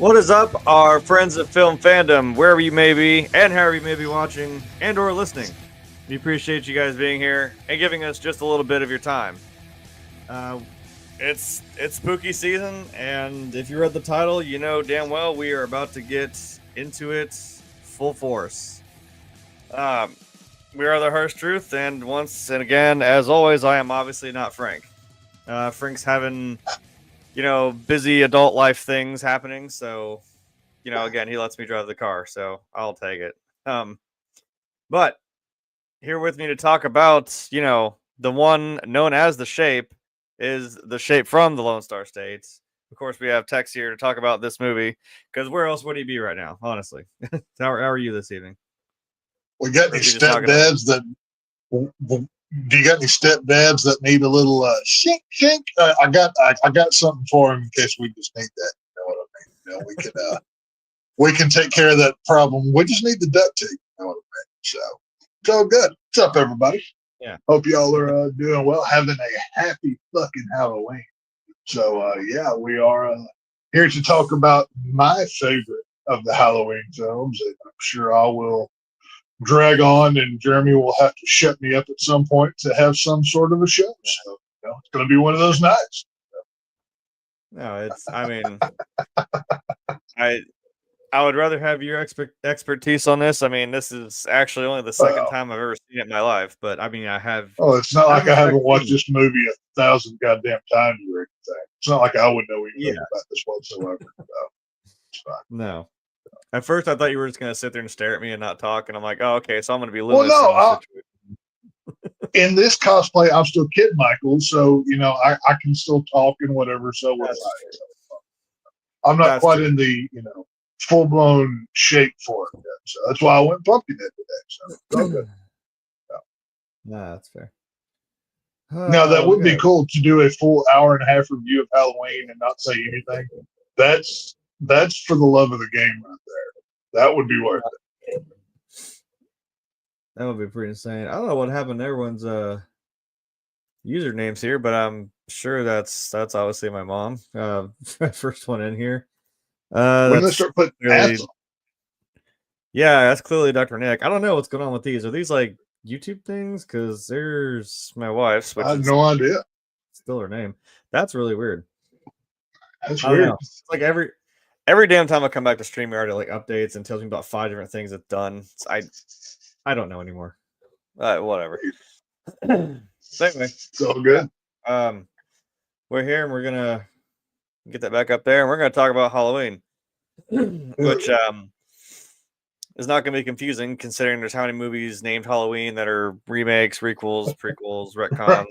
What is up, our friends of film fandom, wherever you may be, and however you may be watching and or listening? We appreciate you guys being here and giving us just a little bit of your time. It's spooky season, and if you read the title, you know damn well we are about to get into it full force. We are the harsh truth, and once and again, as always, I am obviously not Frank. Frank's having, busy adult life things happening, so, again, he lets me drive the car, so I'll take it. But here with me to talk about, the one known as the Shape is the Shape from the Lone Star State. Of course, we have Tex here to talk about this movie, because where else would he be right now, honestly? How are you this evening? We got any stepdads that... Do you got any stepdads that need a little shink? I got something for him in case we just need that. You know what I mean? We can take care of that problem. We just need the duct tape. You know what I mean? So it's all good. What's up, everybody? Yeah. Hope y'all are doing well, having a happy fucking Halloween. So we are here to talk about my favorite of the Halloween films, and I'm sure I will drag on, and Jeremy will have to shut me up at some point to have some sort of a show. So it's going to be one of those nights. No, I would rather have your expertise on this. I mean, this is actually only the second time I've ever seen it in my life, but I mean, I have. Oh, it's not like I haven't watched this movie 1,000 goddamn times or anything. It's not like I would know anything about this whatsoever. It's fine. No. At first, I thought you were just going to sit there and stare at me and not talk, and I'm like, oh, okay, so I'm going to be Well, no, in this cosplay, I'm still Kid Michael, so, I can still talk and whatever, so I'm not quite in the, full-blown shape for it yet, so that's why I went pumpkin head today, so it's all good. Nah, that's fair. Now, that would be cool to do a full hour and a half review of Halloween and not say anything. That's for the love of the game right there. That would be worth it. That would be pretty insane. I don't know what happened to everyone's usernames here, but I'm sure that's obviously my mom. First one in here. When they start putting ads on. Yeah, that's clearly Dr. Nick. I don't know what's going on with these. Are these like YouTube things? Because there's my wife's, which I have no idea. Still her name. That's really weird. That's weird. It's like every damn time I come back to StreamYard, it like updates and tells me about 5 different things it's done. I don't know anymore. Whatever. Anyway, it's all good. We're here and we're gonna get that back up there, and we're gonna talk about Halloween, which is not gonna be confusing considering there's how many movies named Halloween that are remakes, requels, prequels, retcons.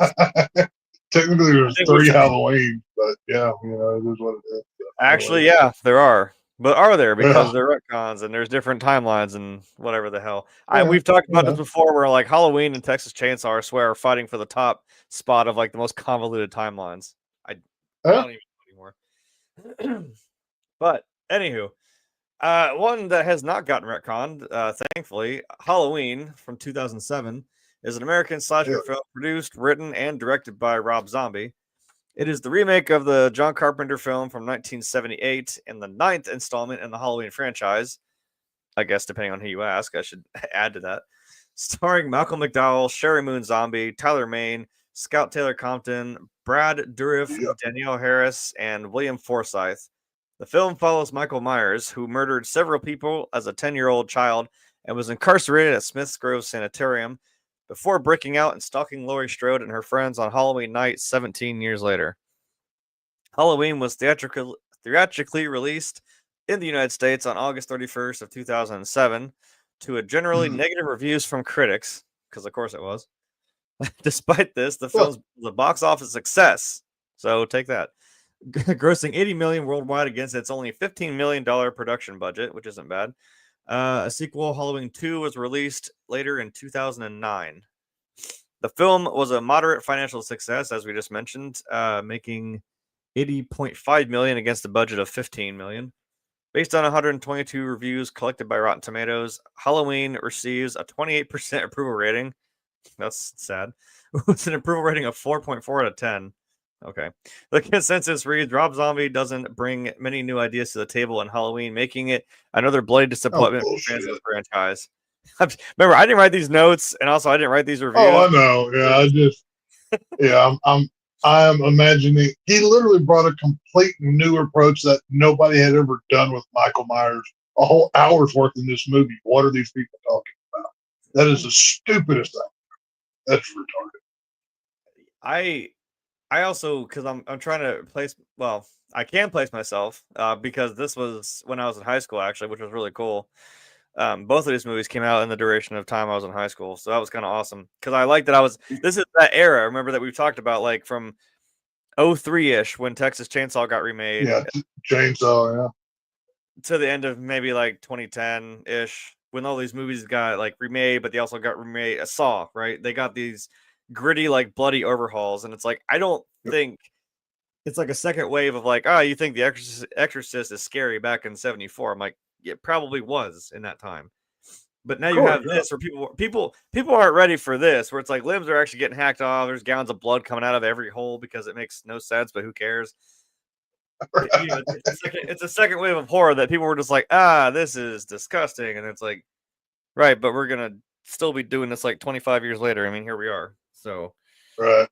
Technically, there's 3 Halloween, but it is what it is. Actually, yeah, there are. But are there? Because they're retcons and there's different timelines and whatever the hell. We've talked about this before where like Halloween and Texas Chainsaw, I swear, are fighting for the top spot of like the most convoluted timelines. I don't even know anymore. But anywho, one that has not gotten retconned, thankfully, Halloween from 2007 is an American slasher film produced, written, and directed by Rob Zombie. It is the remake of the John Carpenter film from 1978 and the 9th installment in the Halloween franchise. I guess, depending on who you ask, I should add to that. Starring Malcolm McDowell, Sheri Moon Zombie, Tyler Mane, Scout Taylor-Compton, Brad Dourif, Danielle Harris, and William Forsythe. The film follows Michael Myers, who murdered several people as a 10-year-old child and was incarcerated at Smith's Grove Sanitarium before breaking out and stalking Laurie Strode and her friends on Halloween night 17 years later. Halloween was theatrically released in the United States on August 31st of 2007 to a generally negative reviews from critics, because of course it was. Despite this, the film was a box office success, so take that. Grossing $80 million worldwide against its only $15 million production budget, which isn't bad. A sequel, Halloween 2, was released later in 2009. The film was a moderate financial success, as we just mentioned, making $80.5 million against a budget of $15 million. Based on 122 reviews collected by Rotten Tomatoes, Halloween receives a 28% approval rating. That's sad. With an approval rating of 4.4 out of 10. Okay. The consensus reads Rob Zombie doesn't bring many new ideas to the table in Halloween, making it another bloody Oh, disappointment for fans of bullshit. the franchise. Remember, I didn't write these notes, and also I didn't write these Oh, reviews. I know. Yeah, I'm imagining he literally brought a complete new approach that nobody had ever done with Michael Myers. A whole hour's worth in this movie. What are these people talking about? That is the stupidest thing. That's retarded. I also, because I'm trying to place, well, I can place myself because this was when I was in high school, actually, which was really cool. Both of these movies came out in the duration of time I was in high school, so that was kind of awesome because I like that this is that era, remember, that we've talked about, like from 03-ish when Texas Chainsaw got remade. Yeah, Chainsaw, yeah. To the end of maybe like 2010-ish when all these movies got like remade, but they also got remade a Saw, right? They got these gritty, like bloody overhauls, and it's like I don't think it's like a second wave of like, oh, you think the Exorcist is scary back in '74? I'm like, it probably was in that time. But now Of you course, have yeah. this where people aren't ready for this, where it's like limbs are actually getting hacked off. There's gallons of blood coming out of every hole because it makes no sense, but who cares? You know, it's a second wave of horror that people were just like, this is disgusting, and it's like, right, but we're gonna still be doing this like 25 years later. I mean, here we are. So Right.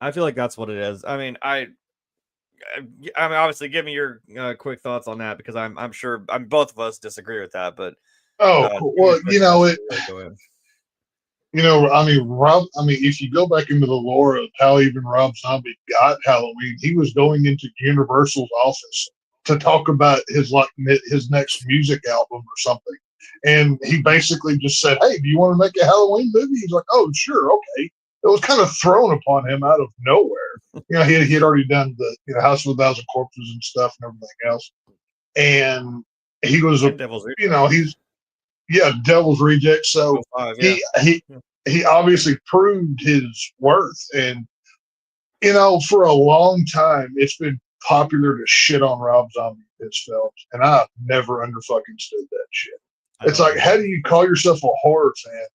I feel like that's what it is. I mean, mean, obviously, give me your quick thoughts on that because I'm sure both of us disagree with that, but Oh, cool. give me Well, your quick thoughts before we go in. If you go back into the lore of how even Rob Zombie got Halloween, he was going into Universal's office to talk about his next music album or something. And he basically just said, "Hey, do you want to make a Halloween movie?" He's like, "Oh, sure, okay." It was kind of thrown upon him out of nowhere. He had already done the House of a Thousand Corpses and stuff and everything else. And he was And Devil's he's Devil's Reject. So 05, yeah. he obviously proved his worth. And for a long time, it's been popular to shit on Rob Zombie in his films, and I've never under fucking stood that shit. It's like, how do you call yourself a horror fan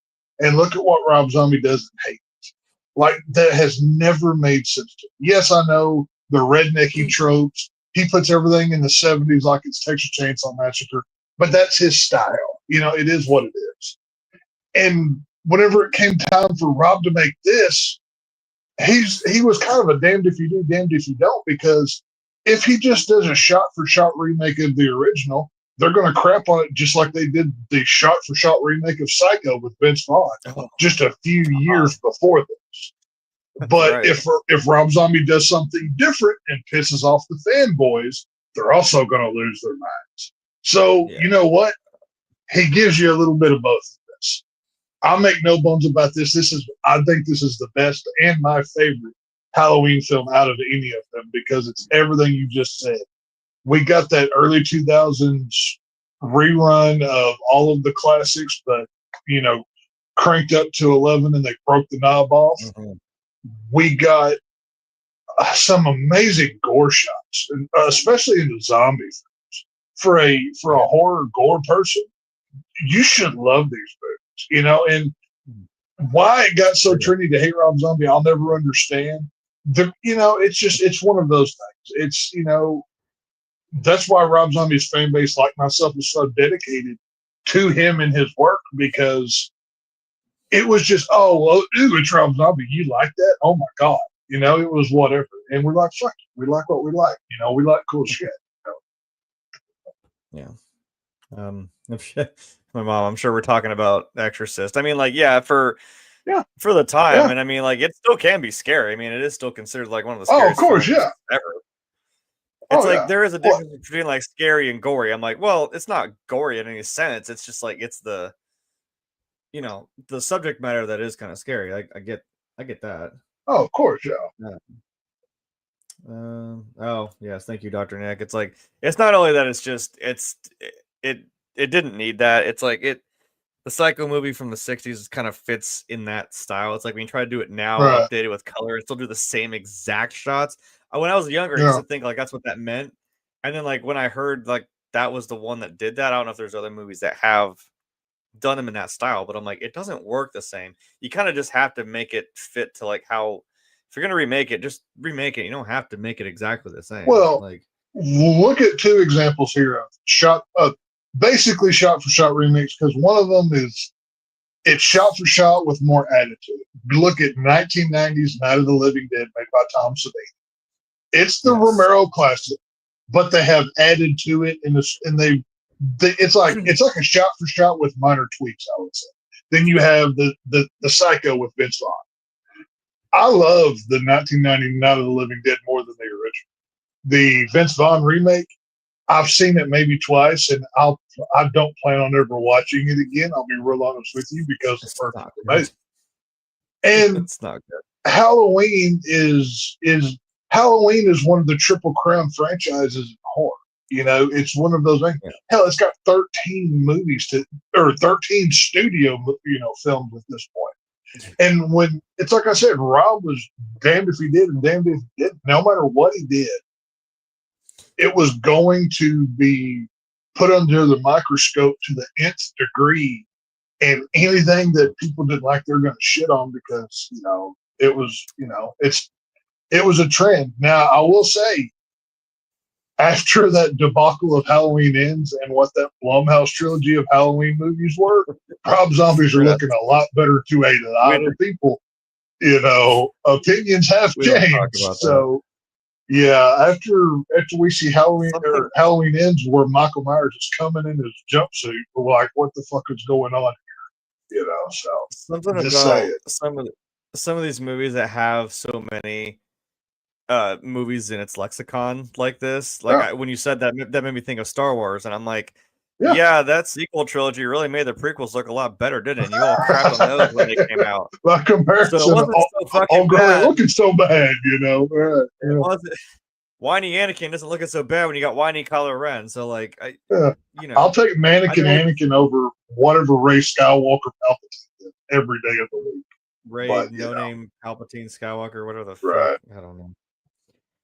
and look at what Rob Zombie does and hate? Like, that has never made sense to me. Yes, I know the rednecky tropes. He puts everything in the 70s like it's Texas Chainsaw Massacre, but that's his style. It is what it is. And whenever it came time for Rob to make this, he was kind of a damned if you do, damned if you don't, because if he just does a shot for shot remake of the original, they're going to crap on it just like they did the shot for shot remake of Psycho with Vince Vaughn just a few years before this. But right. if Rob Zombie does something different and pisses off the fanboys, they're also going to lose their minds. So you know what? He gives you a little bit of both of this. I'll make no bones about this. I think this is the best and my favorite Halloween film out of any of them because it's everything you just said. We got that early 2000s rerun of all of the classics, but cranked up to 11 and they broke the knob off. Mm-hmm. We got some amazing gore shots, especially in the zombie films. For a horror gore person, you should love these movies, and why it got so trendy to hate Rob Zombie, I'll never understand. It's one of those things. It's, that's why Rob Zombie's fan base, like myself, is so dedicated to him and his work because it was just, it's Rob Zombie. You like that? Oh my God. It was whatever. And we're like, fuck it. We like what we like. We like cool shit. Yeah. My mom, I'm sure we're talking about Exorcist. I mean, like, for the time, and I mean, like, it still can be scary. I mean, it is still considered like one of the scariest films ever. It's like there is a difference between like scary and gory. I'm like, well, it's not gory in any sense. It's just like it's the the subject matter that is kind of scary. I get that. Oh, of course, yeah. Oh yes, thank you, Dr. Nick. It's like it's not only that it didn't need that. It's like the Psycho movie from the 60s kind of fits in that style. It's like when you try to do it now, updated with color, it still do the same exact shots. When I was younger, I used to think like that's what that meant. And then like when I heard like that was the one that did that, I don't know if there's other movies that have done them in that style, but I'm like, it doesn't work the same. You kind of just have to make it fit to like how if you're gonna remake it, just remake it. You don't have to make it exactly the same. Well, like look at two examples here of basically shot for shot remakes, because one of them is it's shot for shot with more attitude. Look at 1990s Night of the Living Dead made by Tom Savini. It's the Romero classic, but they have added to it it's like a shot for shot with minor tweaks, I would say. Then you have the Psycho with Vince Vaughn. I love the 1990 Night of the Living Dead more than the original. The Vince Vaughn remake, I've seen it maybe twice, and I don't plan on ever watching it again. I'll be real honest with you, because it's perfect amazing. And it's not good. Halloween is one of the Triple Crown franchises in horror. You know, it's one of those things. Yeah. Hell, it's got 13 movies 13 studio films at this point. And when it's like I said, Rob was damned if he did and damned if he didn't. No matter what he did, it was going to be put under the microscope to the nth degree, and anything that people didn't like, they're going to shit on, because it was a trend. Now, I will say, after that debacle of Halloween Ends and what that Blumhouse trilogy of Halloween movies were, Rob Zombies are looking a lot better to a lot of people. Opinions have changed. So, yeah, after we see Halloween Ends, where Michael Myers is coming in his jumpsuit, we're like, what the fuck is going on here? So something about some of these movies that have so many movies in its lexicon like this. Like when you said that made me think of Star Wars, and I'm like, yeah, that sequel trilogy really made the prequels look a lot better, didn't it? You all crapped on those when they came out. By comparison, so it wasn't so fucking bad. Looking so bad, It wasn't. Whiny Anakin doesn't look so bad when you got whiny Kylo Ren. So like, I'll take Mannequin Anakin over whatever Rey Skywalker Palpatine is every day of the week. Rey, name Palpatine Skywalker, whatever the fuck. I don't know.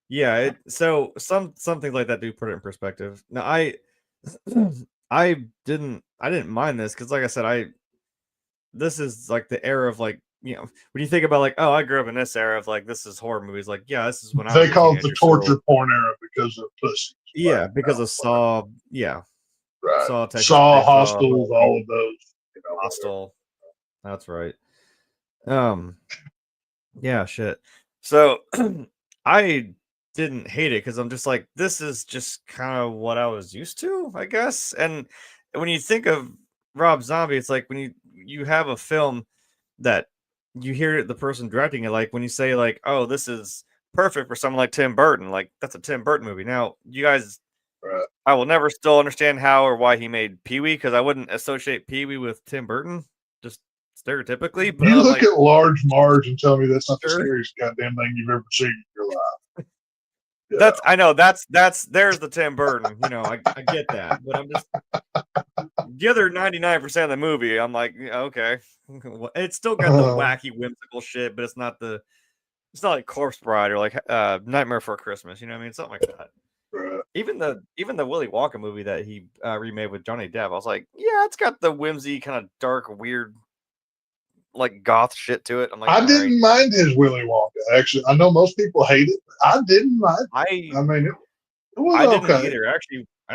Yeah, so something like that do put it in perspective. Now I didn't mind this, because like I said, this is like the era of like, when you think about like, oh, I grew up in this era of like, this is horror movies, like, yeah, this is when they call it the torture porn era because of pussy. Yeah, because of Saw, right. Saw, Hostels, all of those. Hostel. That's right. Yeah, shit. So I didn't hate it, because I'm just like, this is just kind of what I was used to, I guess. And when you think of Rob Zombie, it's like when you have a film that you hear the person directing it, like when you say like, oh, this is perfect for someone like Tim Burton, like that's a Tim Burton movie. Now, you guys, I will never still understand how or why he made Pee-wee, because I wouldn't associate Pee-wee with Tim Burton, just stereotypically. But you look at Large Marge and tell me that's not the scariest goddamn thing you've ever seen in your life. That's I know that's there's the Tim Burton, I get that, but I'm just the other 99% of the movie, I'm like, okay, it's still got the wacky whimsical shit, but it's not like Corpse Bride or like Nightmare Before Christmas, you know what I mean? Something like that. Right. Even the Willy Wonka movie that he remade with Johnny Depp, I was like, yeah, it's got the whimsy kind of dark, weird, like goth shit to it. I'm like, I didn't mind his Willy Wonka. Actually, I know most people hate it, but I didn't mind. I mean, it was I okay. didn't either. I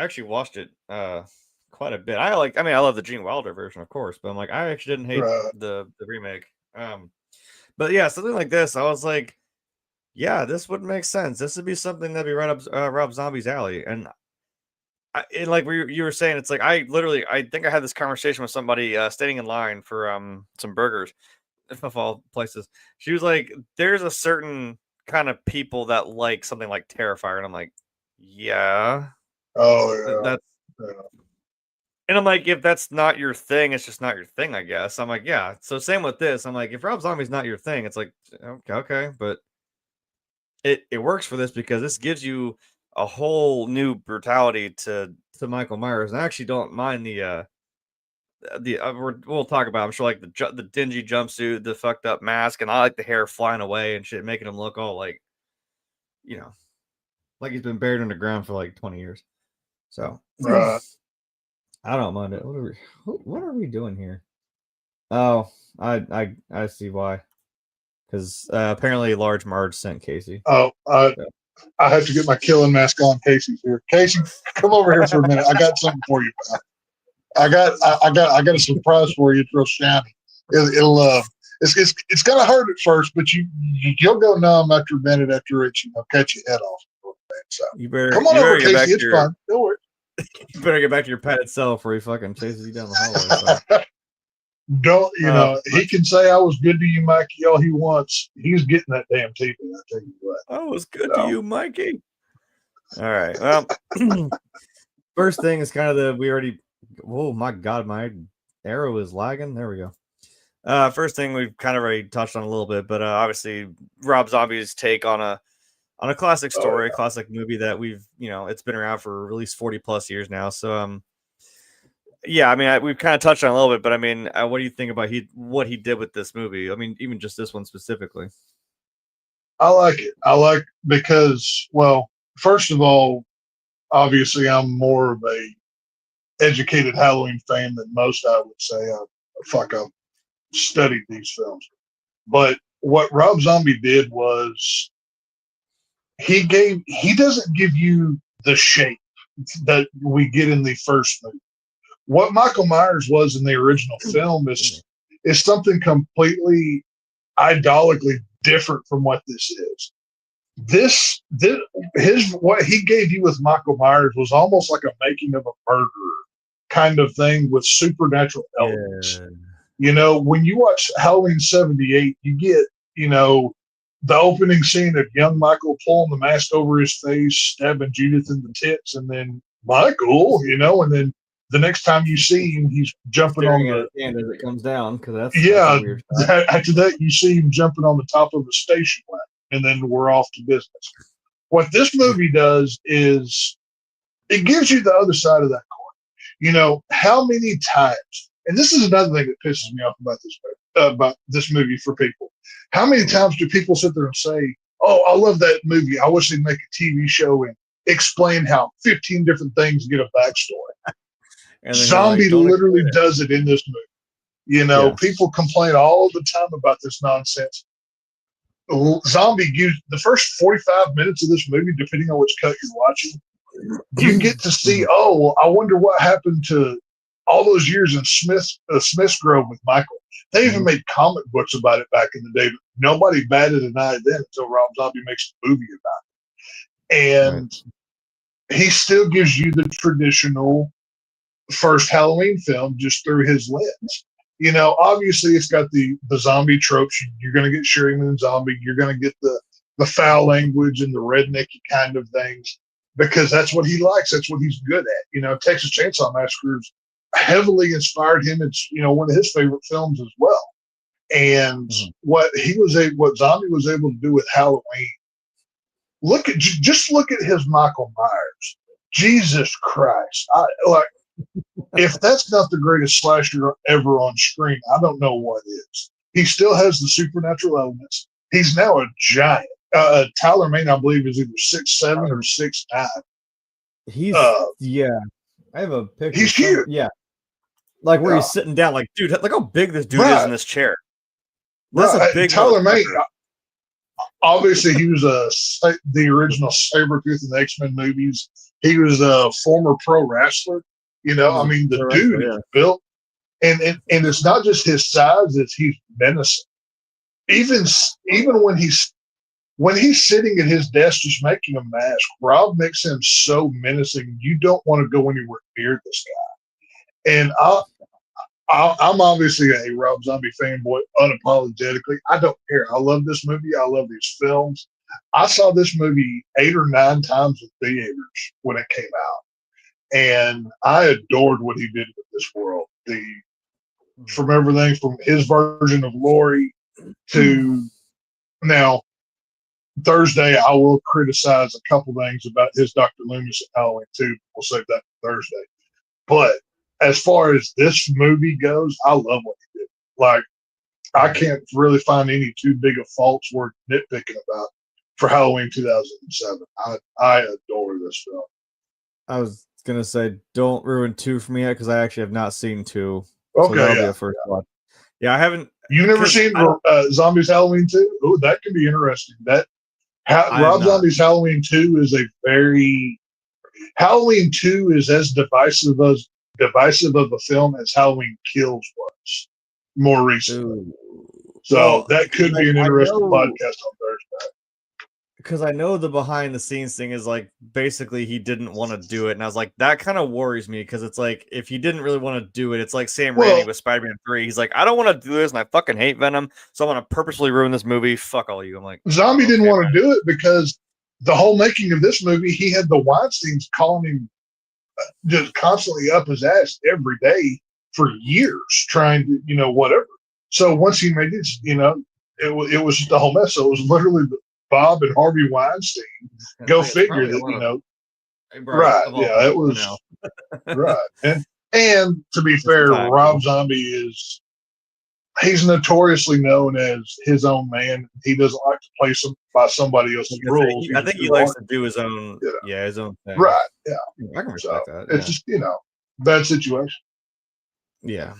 actually watched it quite a bit. I love the Gene Wilder version, of course, but I'm like, I actually didn't hate the remake. But yeah, something like this, I was like, yeah, this would make sense. This would be something that'd be right up Rob Zombie's alley. And like you were saying, it's like I think I had this conversation with somebody standing in line for some burgers, of all places. She was like, there's a certain kind of people that like something like Terrifier, and I'm like, yeah. Oh yeah. And I'm like, if that's not your thing, it's just not your thing, I guess. I'm like, yeah. So same with this. I'm like, if Rob Zombie's not your thing, it's like, okay, but it works for this, because this gives you a whole new brutality to Michael Myers. And I actually don't mind we'll talk about, I'm sure, like the dingy jumpsuit, the fucked up mask, and I like the hair flying away and shit, making him look all like, like he's been buried underground for like 20 years. So I don't mind it. What are we doing here? Oh, I see why. because apparently Large Marge sent Casey. Oh, I have to get my killing mask on. Casey's here. Casey, come over here for a minute. I got something for you, pal. I got a surprise for you. It's real shiny. It's gonna hurt at first, but you'll go numb after a minute after it. Cut your head off. So You better come on over, Casey. It's fine. Don't worry. You better get back to your padded cell before he fucking chases you down the hallway. So. Don't he can say I was good to you, Mikey, all he wants. He's getting that damn TV, I tell you what. I was good to you, Mikey. All right. Well, first thing is kind of oh my god, my arrow is lagging. There we go. First thing we've kind of already touched on a little bit, but obviously Rob Zombie's take on a classic story, a classic movie that we've, it's been around for at least 40 plus years now. So, yeah, I mean, we've kind of touched on it a little bit, but I mean, what do you think about what he did with this movie? I mean, even just this one specifically. I like it. Because, well, first of all, obviously I'm more of a educated Halloween fan than most, I would say. I've studied these films. But what Rob Zombie did was he doesn't give you the shape that we get in the first movie. What Michael Myers was in the original film is something completely idolically different from what this is. What he gave you with Michael Myers was almost like a making of a murderer kind of thing with supernatural elements. Yeah. When you watch Halloween 78, you get, the opening scene of young Michael pulling the mask over his face, stabbing Judith in the tits, and then Michael, and then the next time you see him, he's jumping on the hand as it comes down, because that's weird. After that, you see him jumping on the top of a station wagon, and then we're off to business. What this movie does is it gives you the other side of that coin. How many times, and this is another thing that pisses me off about this movie for people. How many times do people sit there and say, "Oh, I love that movie. I wish they'd make a TV show and explain how 15 different things get a backstory." Zombie literally does it in this movie. People complain all the time about this nonsense. Zombie used the first 45 minutes of this movie, depending on which cut you're watching. You get to see, I wonder what happened to all those years in Smith's Grove with Michael. They even made comic books about it back in the day, but nobody batted an eye then until Rob Zombie makes a movie about it. And he still gives you the traditional first Halloween film just through his lens. Obviously it's got the zombie tropes. You're going to get Sheri Moon Zombie. You're going to get the foul language and the rednecky kind of things because that's what he likes. That's what he's good at. Texas Chainsaw Massacre's heavily inspired him. It's, one of his favorite films as well. And what Zombie was able to do with Halloween, just look at his Michael Myers. Jesus Christ. If that's not the greatest slasher ever on screen, I don't know what is. He still has the supernatural elements. He's now a giant. Tyler Mane, I believe, is either 6'7" or 6'9". He's I have a picture. He's huge. Yeah. Like where he's sitting down, like, dude, look how big this dude is in this chair. That's a big Tyler Mane. Obviously, he was the original Sabretooth in the X-Men movies. He was a former pro wrestler. I mean, the dude is built, and it's not just his size; it's he's menacing. Even when he's sitting at his desk just making a mask, Rob makes him so menacing. You don't want to go anywhere near this guy. And I'm obviously a Rob Zombie fanboy, unapologetically. I don't care. I love this movie. I love these films. I saw this movie 8 or 9 times in theaters when it came out. And I adored what he did with this world. From everything from his version of Laurie to now Thursday, I will criticize a couple things about his Dr. Loomis at Halloween 2. We'll save that for Thursday. But as far as this movie goes, I love what he did. Like, I can't really find any too big of faults worth nitpicking about for Halloween 2007. I adore this film. I was gonna say, don't ruin 2 for me yet because I actually have not seen 2. Okay, so that'll be a first watch. Yeah, I haven't. You never seen Zombies Halloween 2? Oh, that could be interesting. Rob Zombie's Halloween 2 is Halloween 2 is as divisive of a film as Halloween Kills was more recently. So that could be an interesting podcast on Thursday. Because I know the behind the scenes thing is like basically he didn't want to do it, and I was like, that kind of worries me because it's like if he didn't really want to do it, it's like Sam Raimi with Spider-Man 3. He's like, I don't want to do this, and I fucking hate Venom, so I want to purposely ruin this movie. Fuck all you. I'm like, Zombie didn't want to do it because the whole making of this movie, he had the Weinsteins calling him just constantly up his ass every day for years, trying to whatever. So once he made it, it was just a whole mess. So it was literally Bob and Harvey Weinstein. Go figure that, right? Yeah, it was right. And to be fair, Rob Zombie he's notoriously known as his own man. He doesn't like to play by somebody else's rules. I think he likes to do his own, his own thing. Right? Yeah, I can respect that. It's just bad situation. Yeah.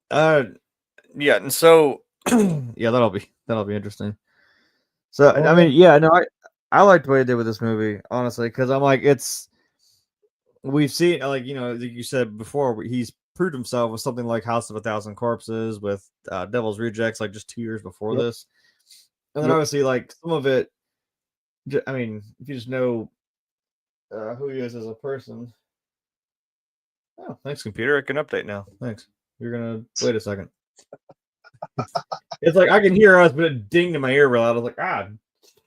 And so that'll be interesting. So I mean, I liked what he did with this movie, honestly, because I'm like, we've seen, like you said before, he's proved himself with something like House of a Thousand Corpses, with Devil's Rejects, like just 2 years before this, and then obviously like some of it. I mean, if you just know who he is as a person. Oh, thanks, computer. I can update now. Thanks. You're gonna wait a second. It's like I can hear us, but it dinged in my ear real loud. I was like,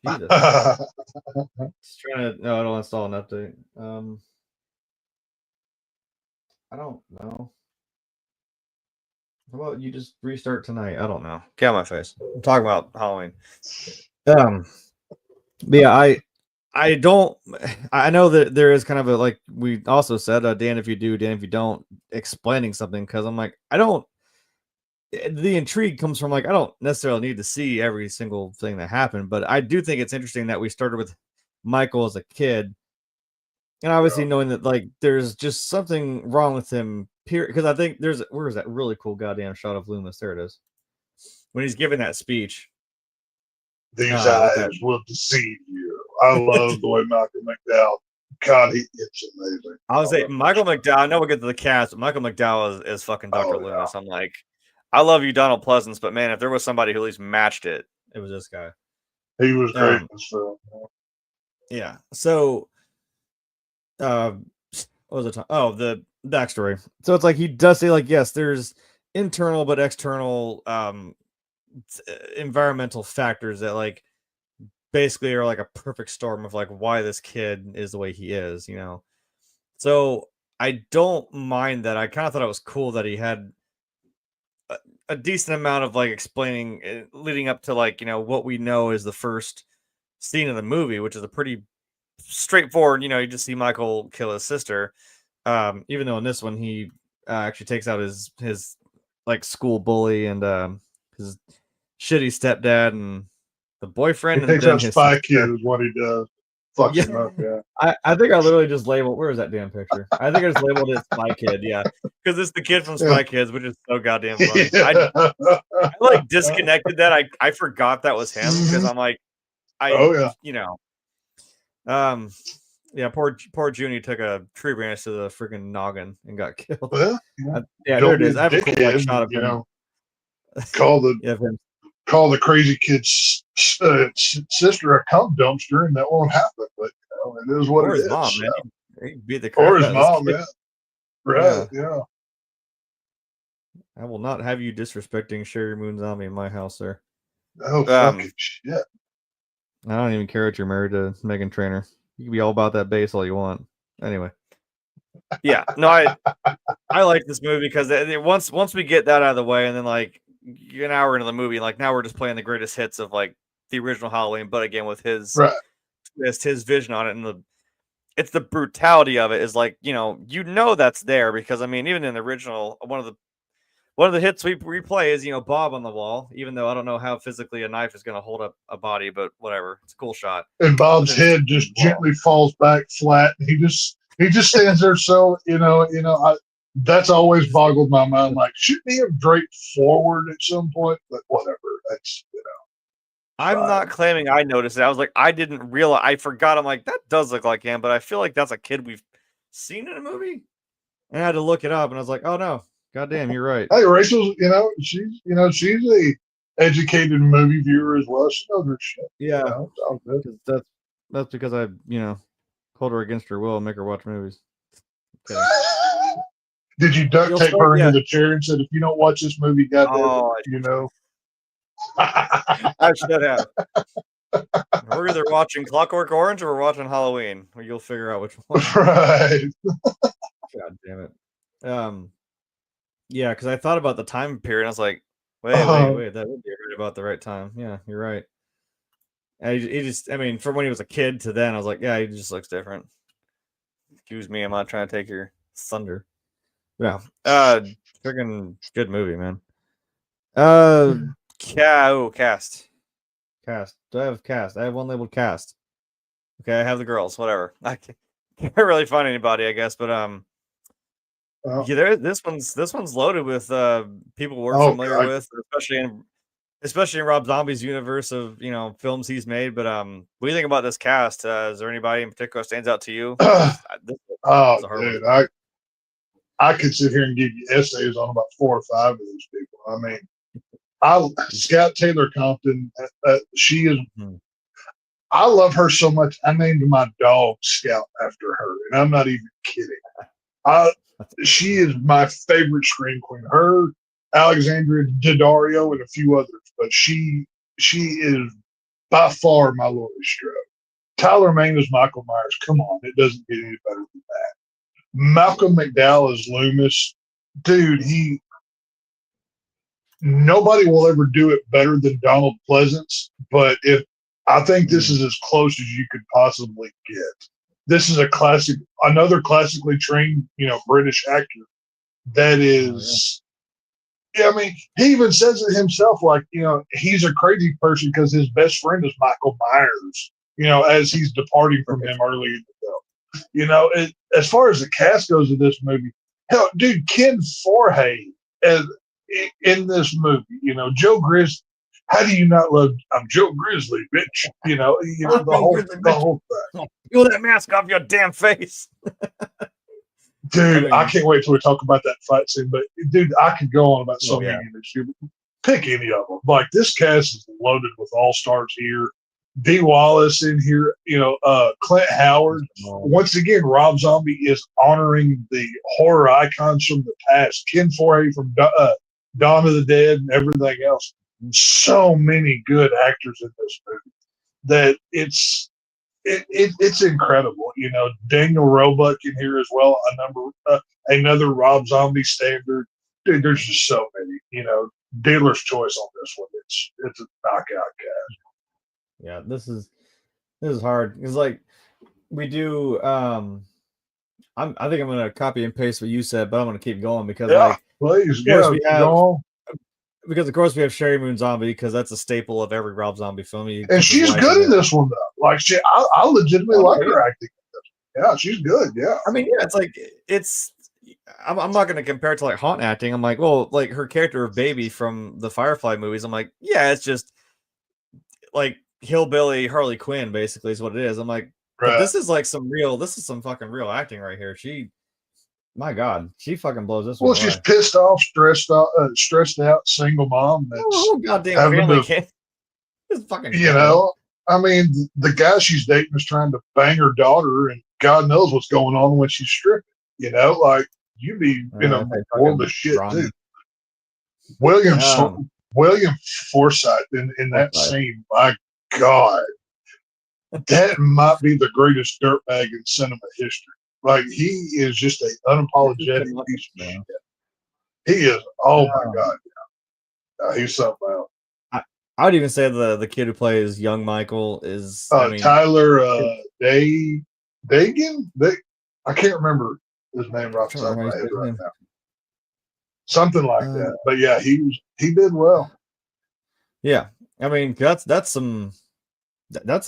Jesus. Just trying to. No, I don't install an update. I don't know. How about you just restart tonight? I don't know. Get out my face. I'm talking about Halloween. But yeah, I don't. I know that there is kind of a, like we also said, Dan if you do, Dan if you don't, explaining something, because I'm like, I don't. The intrigue comes from like I don't necessarily need to see every single thing that happened, but I do think it's interesting that we started with Michael as a kid, and obviously knowing that like there's just something wrong with him. Period. Because I think where is that really cool goddamn shot of Loomis? There it is. When he's giving that speech. These eyes will deceive you. I love the way Malcolm McDowell. God, it's amazing. I would say Michael McDowell. I know we'll get to the cast, but Michael McDowell is fucking Dr. Loomis. I'm like, I love you, Donald Pleasance, but man, if there was somebody who at least matched it, it was this guy. He was great in this film. Yeah. So, what was it? Oh, the backstory. So it's like he does say like, yes, there's internal but external environmental factors that like basically are like a perfect storm of like why this kid is the way he is, So I don't mind that. I kind of thought it was cool that he had a decent amount of like explaining leading up to like, what we know is the first scene of the movie, which is a pretty straightforward, you just see Michael kill his sister. Even though in this one he actually takes out his like school bully and his shitty stepdad and the boyfriend. He takes out Spy Kid is what he does. Fucks him up, yeah. I think I literally just labeled. Where is that damn picture? I think I just labeled it Spy Kid. Yeah, because it's the kid from Spy Kids, which is so goddamn funny. Yeah. I like disconnected that. I forgot that was him because I'm like, yeah, poor Junie took a tree branch to the freaking noggin and got killed. Well, there it is. I have a cool like, shot of him. Call the crazy kid's sister a cum dumpster, and that won't happen. But it is what it is. Mom, man. He beat the or his mom, man. Right? Yeah. I will not have you disrespecting Sheri Moon Zombie in my house, sir. Oh, fucking shit. I don't even care if you're married to Meghan Trainor. You can be all about that bass all you want. Anyway. Yeah. No, I like this movie because once we get that out of the way, and then like an hour into the movie, like now we're just playing the greatest hits of like the original Halloween, but again with his vision on it, and it's the brutality of it is like that's there because I mean even in the original one of the hits we replay is Bob on the wall, even though I don't know how physically a knife is going to hold up a body, but whatever, it's a cool shot. And Bob's head just gently falls back flat, and he just stands there. So That's always boggled my mind. Like, shouldn't he have draped forward at some point? But whatever. That's I'm not claiming I noticed it. I was like, I didn't realize. I forgot. I'm like, that does look like him, but I feel like that's a kid we've seen in a movie. And I had to look it up, and I was like, oh no, goddamn, you're right. Hey, Rachel's, she's a educated movie viewer as well. She knows her shit. Yeah, it's all good. That's because I, hold her against her will and make her watch movies. Did you duct tape her into the chair and said, if you don't watch this movie, goddamn, I should have. We're either watching Clockwork Orange or we're watching Halloween. You'll figure out which one. Right. God damn it. Yeah, because I thought about the time period. And I was like, wait, that would be right about the right time. Yeah, you're right. And he just, from when he was a kid to then, I was like, yeah, he just looks different. Excuse me, I'm not trying to take your thunder. Yeah. Freaking good movie, man. Cast. Do I have cast? I have one labeled cast. Okay, I have the girls. Whatever. I can't really find anybody, I guess. But this one's loaded with people we're familiar with, especially in Rob Zombie's universe of films he's made. But what do you think about this cast? Is there anybody in particular stands out to you? Dude, I could sit here and give you essays on about 4 or 5 of these people. Scout Taylor-Compton, she is. I love her so much. I named my dog Scout after her, and I'm not even kidding. She is my favorite scream queen. Her, Alexandria Daddario, and a few others, but she is by far my Laurie Strode. Tyler Mane is Michael Myers. Come on, it doesn't get any better than that. Malcolm McDowell is Loomis. Dude, nobody will ever do it better than Donald Pleasance, but I think this is as close as you could possibly get. This is another classically trained, British actor that is. Yeah, he even says it himself, like, he's a crazy person because his best friend is Michael Myers, as he's departing from him early in the film. As far as the cast goes of this movie, hell, dude, Ken Forsythe in this movie, Joe Grizzly. How do you not love? I'm Joe Grizzly, bitch. The whole thing. Peel that mask off your damn face, dude. I can't wait till we talk about that fight scene. But dude, I could go on about so many of these. Pick any of them. Like, this cast is loaded with all stars here. Dee Wallace in here. Clint Howard. Once again, Rob Zombie is honoring the horror icons from the past. Ken Forsythe from Dawn of the Dead and everything else. So many good actors in this movie that it's incredible. Daniel Roebuck in here as well. Another Rob Zombie standard. Dude, there's just so many. Dealer's choice on this one. It's a knockout cast. Yeah, this is hard. It's like we do. I think I'm gonna copy and paste what you said, but I'm gonna keep going because please, because of course we have Sheri Moon Zombie because that's a staple of every Rob Zombie film. And she's good in this one though. Like, I legitimately like her acting. Yeah, she's good. Yeah, it's I'm not gonna compare it to like haunt acting. I'm like, well, like her character of Baby from the Firefly movies. I'm like, yeah, it's just like hillbilly Harley Quinn basically is what it is. I'm like, but this is some fucking real acting right here. My God, she fucking blows this one. Well, she's pissed off, stressed out, single mom. That's goddamn family can't. Fucking. The guy she's dating is trying to bang her daughter, and God knows what's going on when she's stripping. Like, you'd be in a world of shit too. William Forsythe in that scene. My God, that might be the greatest dirtbag in cinema history. Like, he is just an unapologetic piece of shit. He is. Oh my God, he's something else. I would even say the kid who plays young Michael is Tyler Dagan. I can't remember his name off the top of my head right now. Something like that. But yeah, he did well. Yeah, that's an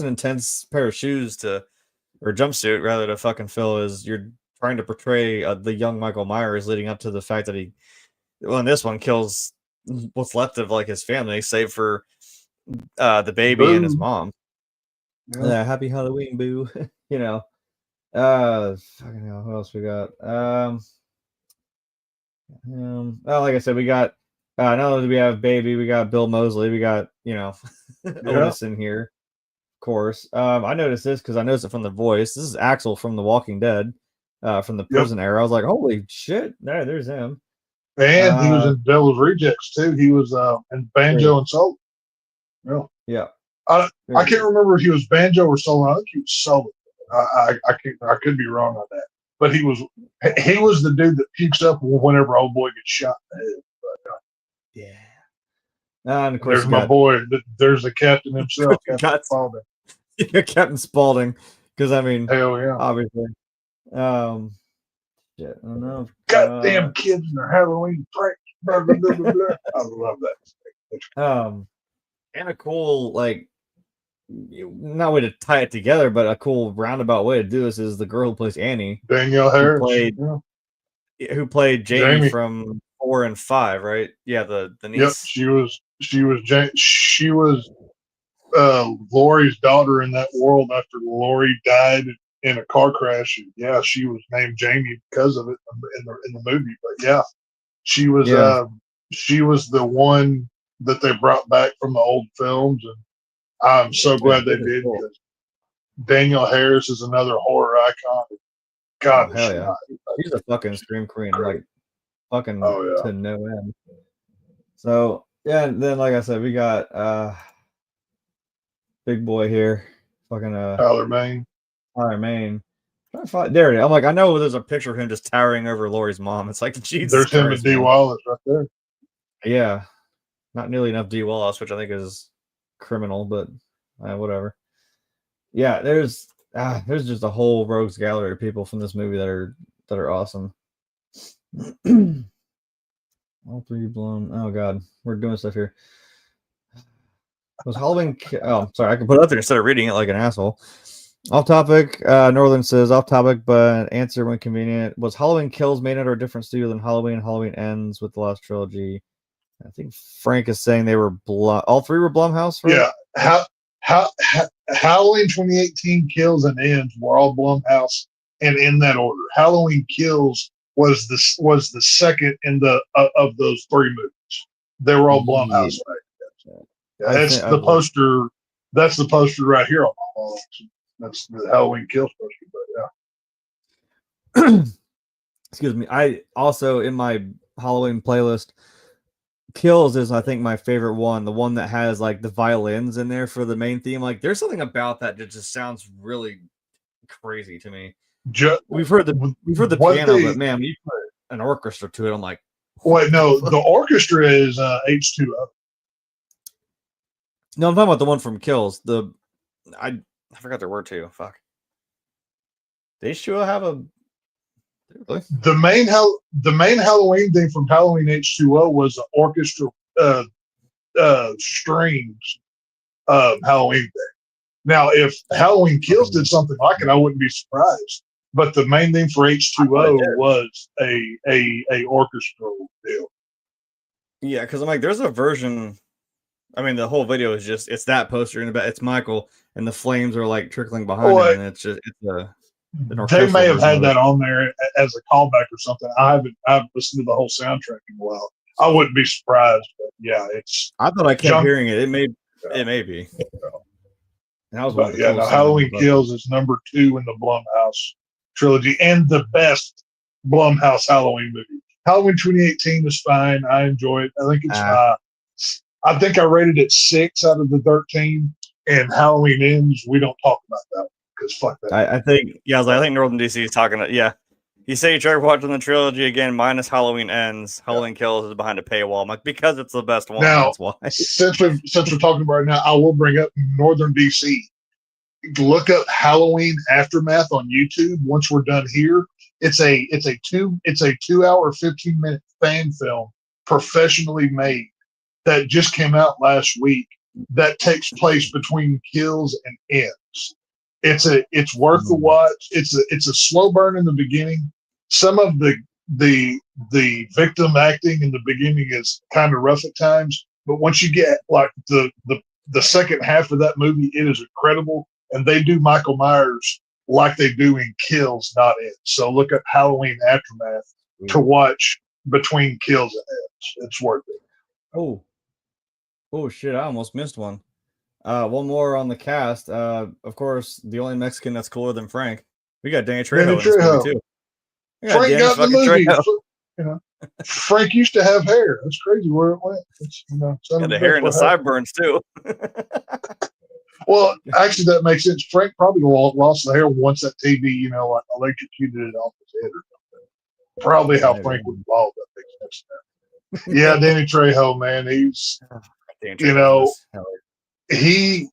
intense pair of shoes or jumpsuit rather to fucking fill. Is you're trying to portray the young Michael Myers leading up to the fact that he, well, in this one, kills what's left of like his family, save for the baby and his Boo. mom. Yeah. Happy Halloween, boo. You know. Fucking hell, what else we got? Well, like I said, we got not only do we have Baby, we got Bill Moseley, we got Otis in here, of course. I noticed this because I noticed it from the voice. This is Axel from The Walking Dead, from the prison era. I was like, holy shit, there's him. And he was in Devil's Rejects too. He was in Banjo and Soul. Yeah. I can't remember if he was Banjo or Soul. I think he was Soul. I could be wrong on that. But he was the dude that pukes up whenever old boy gets shot in the head. But, yeah. And of course, there's my boy. There's the captain himself, Captain Spaulding. Captain Spaulding, because I mean, hell yeah, obviously. Yeah, I don't know. Goddamn kids and their Halloween pranks. Blah, blah, blah, blah, blah. I love that. And a cool not way to tie it together, but a cool roundabout way to do this is the girl who plays Annie, Danielle Harris, who played Jamie from 4 and 5, right? Yeah, the niece. Yep, she was Laurie's daughter in that world after Laurie died in a car crash. And yeah, she was named Jamie because of it in the movie. But yeah, she was the one that they brought back from the old films, and I'm so glad they did, because Danielle Harris is another horror icon. God, hell yeah, she's a fucking scream queen, like fucking to no end. So yeah, and then like I said, we got big boy here, fucking Tyler Mane. There it is. I'm like, I know there's a picture of him just towering over Laurie's mom. It's like, Jesus There's him Christ, and D. Wallace right there. Yeah, not nearly enough D. Wallace, which I think is criminal, but whatever. Yeah, there's just a whole rogues gallery of people from this movie that are awesome. All three blown. Oh god, we're doing stuff here. Was Halloween? Oh, sorry, I can put it up there instead of reading it like an asshole. Off topic. Northern says off topic, but answer when convenient. Was Halloween Kills made under a different studio than Halloween? Halloween Ends with the last trilogy. I think Frank is saying they were all three were Blumhouse, right? Yeah. Halloween 2018 Kills and Ends were all Blumhouse, and in that order. Halloween Kills was the second in the of those three movies. They were all Blumhouse. Right? Yeah, that's the poster. That's the poster right here on my wall. That's the Halloween Kills poster. But yeah. Excuse me. I also, in my Halloween playlist, Kills is, I think, my favorite one. The one that has like the violins in there for the main theme. Like, there's something about that just sounds really crazy to me. We've heard the piano, but man, when you put an orchestra to it, I'm like, wait, no, the orchestra is H2O. No, I'm talking about the one from Kills. I forgot their word too. Fuck. Did H2O have a? Really? The main Halloween thing from Halloween H2O was an orchestra strings Halloween thing. Now, if Halloween Kills did something like it, I wouldn't be surprised. But the main thing for H2O was a orchestral deal. Yeah, because I'm like, there's a version. I mean, the whole video is just it's that poster in the back. It's Michael, and the flames are like trickling behind him, and it's a. They may have had that on there as a callback or something. I haven't listened to the whole soundtrack in a while. I wouldn't be surprised, but yeah, it's. I thought I kept hearing it. It may be. And I was Halloween Kills is number 2 in the Blumhouse trilogy and the best Blumhouse Halloween movie. Halloween 2018 is fine. I enjoy it. I think it's. I think I rated it 6 out of the 13. And Halloween Ends, we don't talk about that one. Because fuck that. I think I think Northern DC is talking. He said he tried watching the trilogy again minus Halloween Ends. Halloween Kills is behind a paywall. I'm like, because it's the best one. Now, that's why. since we're talking about it now, I will bring up Northern DC. Look up Halloween Aftermath on YouTube. Once we're done here, it's a 2 hour 15-minute fan film, professionally made, that just came out last week. That takes place between Kills and Ends. It's worth the watch. It's a slow burn in the beginning. Some of the victim acting in the beginning is kind of rough at times, but once you get like the second half of that movie, it is incredible. And they do Michael Myers like they do in Kills, not Ends. So look at Halloween Aftermath to watch between Kills and Ends. It's worth it. Oh shit! I almost missed one. One more on the cast. Of course, the only Mexican that's cooler than Frank. We got Danny Trejo in this movie too. Frank got in the movie. You know, Frank used to have hair. That's crazy where it went. It's, got the hair and the sideburns too. Well, actually, that makes sense. Frank probably lost the hair once that TV, like electrocuted it off his head or something. Probably how Frank was involved. That makes sense. Yeah, Danny Trejo, man, he's he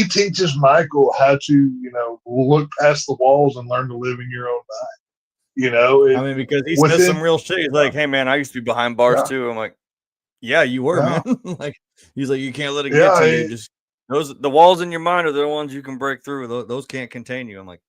teaches Michael how to look past the walls and learn to live in your own mind. Because he says some real shit. He's like, "Hey, man, I used to be behind bars too." I'm like, "Yeah, you were, man." Like, he's like, "You can't let it get to you. Just the walls in your mind are the ones you can break through. Those can't contain you." I'm like,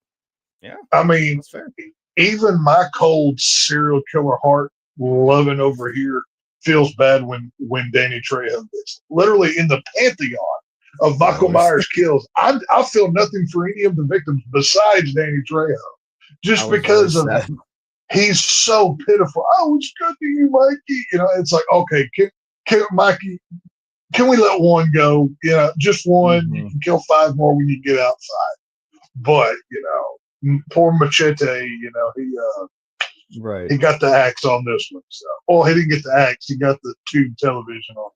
"Yeah." That's fair. Even my cold serial killer heart, loving over here, feels bad when Danny Trejo gets literally in the pantheon of Michael Myers kills. I feel nothing for any of the victims besides Danny Trejo, just because of he's so pitiful. Oh, it's good to you, Mikey. It's like, okay, can Mikey, can we let one go? Just one. Mm-hmm. You can kill 5 more when you get outside. But poor Machete, he got the axe on this one. So, he didn't get the axe. He got the tube television on.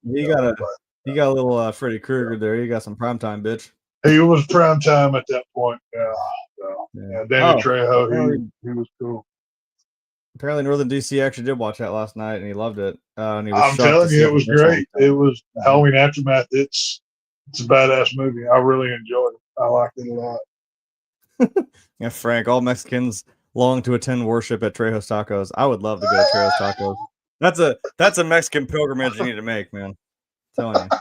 He got a little Freddy Krueger there. He got some primetime, bitch. He was primetime at that point. Yeah. Danny Trejo, he was cool. Apparently, Northern DC actually did watch that last night, and he loved it. And he was I'm telling you, it was great. It was Halloween Aftermath. It's a badass movie. I really enjoyed it. I liked it a lot. Yeah, Frank, all Mexicans long to attend worship at Trejo's Tacos. I would love to go to Trejo's Tacos. That's a Mexican pilgrimage you need to make, man. I'm telling you.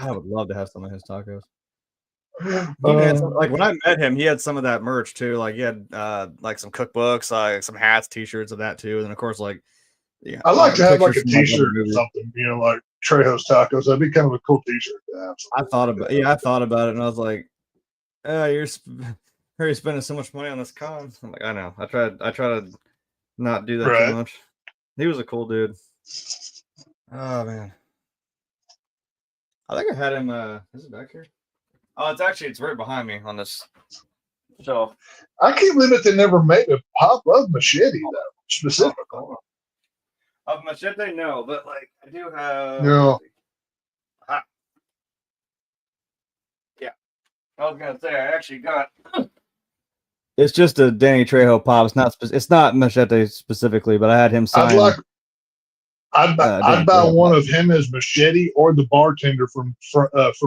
I would love to have some of his tacos. Like when I met him, he had some of that merch too. Like he had like some cookbooks, like some hats, t-shirts of that too. And then of course, like I like to have like a t-shirt or something, like Trejo's Tacos. That'd be kind of a cool t-shirt to have. I thought about it, and I was like, you're spending so much money on this con. I'm like, I know. I try to not do that too much. He was a cool dude. Oh man. I think I had him is it back here? Oh, it's right behind me on this shelf. I can't believe that they never made a pop of Machete though, specifically. Of Machete, no, but like I do have Yeah. I was gonna say I actually got It's just a Danny Trejo pop. It's not Machete specifically, but I had him sign. I'd buy one of him as Machete or the bartender from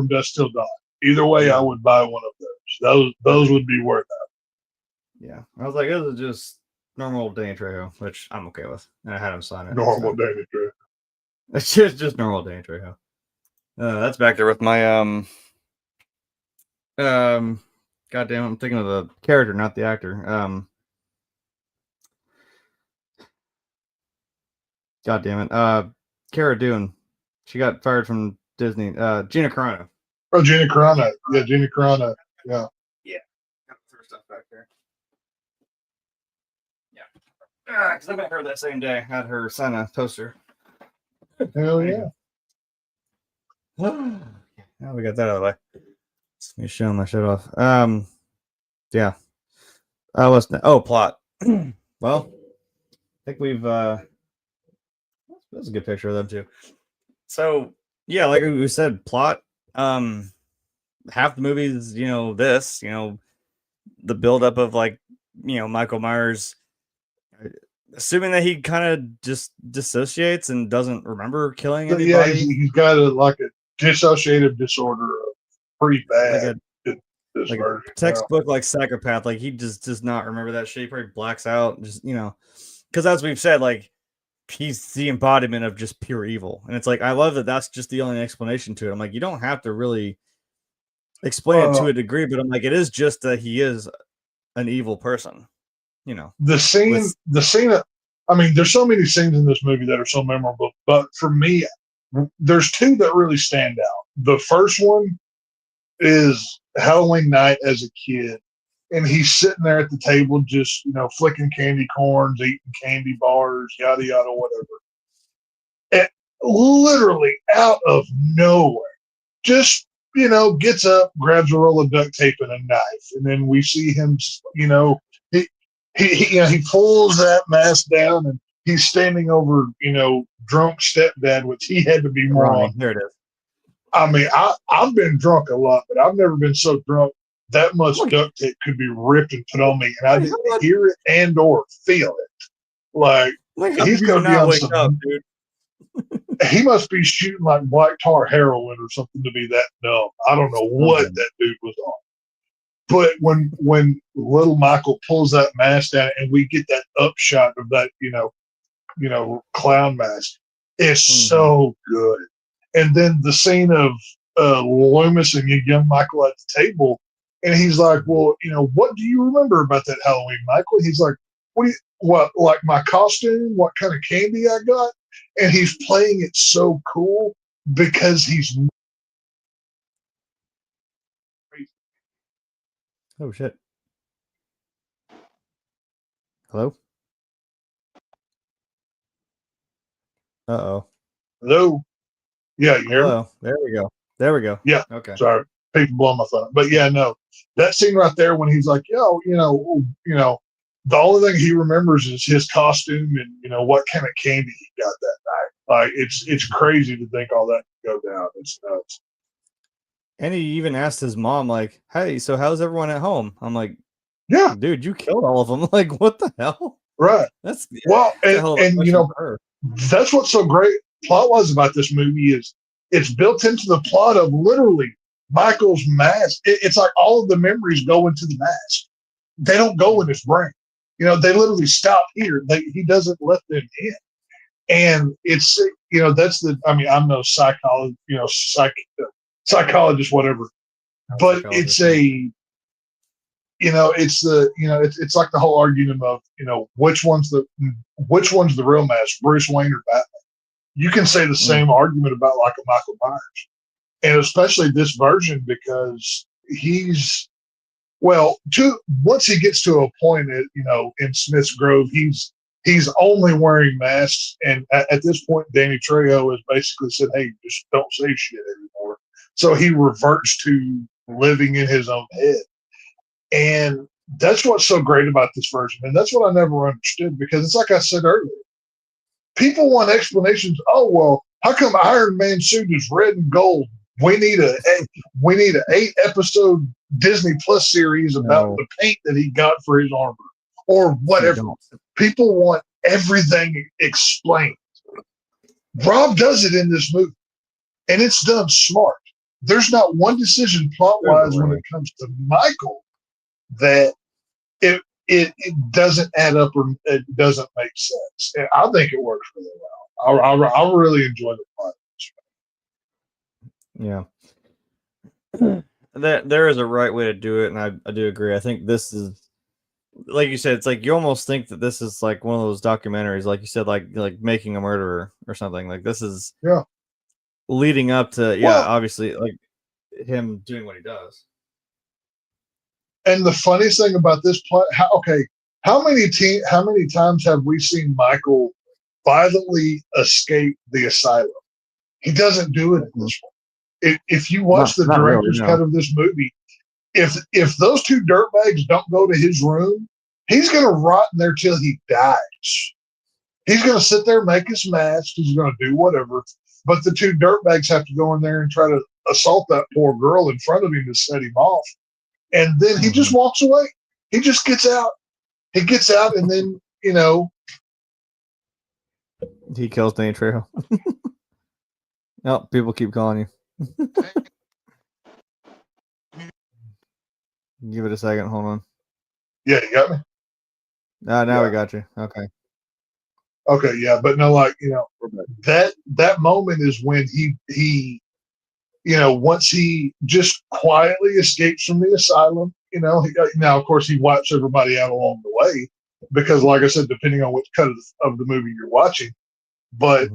Dusk Till Dawn. Either way, I would buy one of those. Those would be worth it. Yeah, I was like, this is just normal Danny Trejo, which I'm okay with, and I had him sign it. Normal Danny Trejo. It's just normal Danny Trejo. That's back there with my Goddamn, I'm thinking of the character, not the actor. God damn it. Cara Dune. She got fired from Disney. Gina Carano. Oh, Gina Carano. Yeah, Gina Carano. Yeah. Yeah. Got the stuff back there. Yeah. Because I met her that same day. Had her sign a poster. Hell yeah. Now we got that out of the way. Let me show my shit off. Yeah. Plot. Well, I think we've that's a good picture of them too. So yeah, like we said, plot. Half the movie is, the buildup of Michael Myers, assuming that he kind of just dissociates and doesn't remember killing anybody. Yeah, he's got a dissociative disorder, pretty bad. Like a textbook, psychopath. Like he just does not remember that shit. He probably blacks out. Just because as we've said, he's the embodiment of just pure evil. And it's I love that that's just the only explanation to it. I'm like, you don't have to really explain it to a degree, but I'm like, it is just that he is an evil person, you know. The scene, I mean, there's so many scenes in this movie that are so memorable, but for me, there's two that really stand out. The first one is Halloween night as a kid, and he's sitting there at the table, just, you know, flicking candy corns, eating candy bars, yada, yada, whatever. And literally out of nowhere, just, you know, gets up, grabs a roll of duct tape and a knife, and then we see him, you know, he pulls that mask down, and he's standing over, you know, drunk stepdad, which he had to be more on. There it is. I mean, I've been drunk a lot, but I've never been so drunk that much duct tape could be ripped and put on me, and I didn't hear it and or feel it. Like he's gonna be on some. Up, dude. He must be shooting like black tar heroin or something to be that dumb. I don't know what that dude was on. But when little Michael pulls that mask down and we get that upshot of that, you know, clown mask, it's so good. And then the scene of Loomis and young Michael at the table, and he's like, "Well, you know, what do you remember about that Halloween, Michael?" He's like, "What, like my costume? What kind of candy I got?" And he's playing it so cool because he's. Oh shit! Hello. Uh-oh. Hello. Yeah, you hear me? There we go. There we go. Yeah. Okay. Sorry, people blowing my phone. But yeah, no, that scene right there when he's like, "Yo, you know, the only thing he remembers is his costume and, you know, what kind of candy he got that night." Like it's crazy to think all that can go down. It's nuts. And he even asked his mom, like, "Hey, so how's everyone at home?" I'm like, "Yeah, dude, you killed all of them." Like, what the hell? Right. That's and you know, that's what's so great plot-wise about this movie is it's built into the plot of literally Michael's mask. It's like all of the memories go into the mask. They don't go in his brain. You know, they literally stop here. He doesn't let them in. And it's, you know, I mean, I'm no psychologist, you know, psychologist, whatever. But it's you know, it's like the whole argument of, you know, which one's the real mask, Bruce Wayne or Batman. You can say the same argument about like a Michael Myers, and especially this version because once he gets to a point at, you know, in Smith's Grove, he's only wearing masks, and at this point, Danny Trejo has basically said, "Hey, just don't say shit anymore." So he reverts to living in his own head. And that's what's so great about this version. And that's what I never understood, because it's like I said earlier, people want explanations. Oh, well, how come Iron Man's suit is red and gold? We need an 8-episode Disney Plus series about the paint that he got for his armor or whatever. People want everything explained. Rob does it in this movie, and it's done smart. There's not one decision plot-wise when it comes to Michael that it doesn't add up or it doesn't make sense. And I think it works really well. I really enjoy the plot. Yeah. There is a right way to do it, and I do agree. I think this is, like you said, it's like you almost think that this is like one of those documentaries, like you said, like Making a Murderer or something. Like this is leading up to obviously like him doing what he does. And the funniest thing about this plot, how many times have we seen Michael violently escape the asylum? He doesn't do it in this one. If you watch the director's cut of this movie, if those two dirtbags don't go to his room, he's going to rot in there till he dies. He's going to sit there, make his mask. He's going to do whatever. But the two dirtbags have to go in there and try to assault that poor girl in front of him to set him off. And then he just walks away. He just gets out. He gets out, and then, you know, he kills Danny Trejo. Oh, people keep calling you. Give it a second. Hold on. Yeah, you got me? Now we got you. Okay. Okay, yeah. But no, like, you know, that moment is when he once he just quietly escapes from the asylum, now, of course, he wipes everybody out along the way because, like I said, depending on which cut of the movie you're watching. But,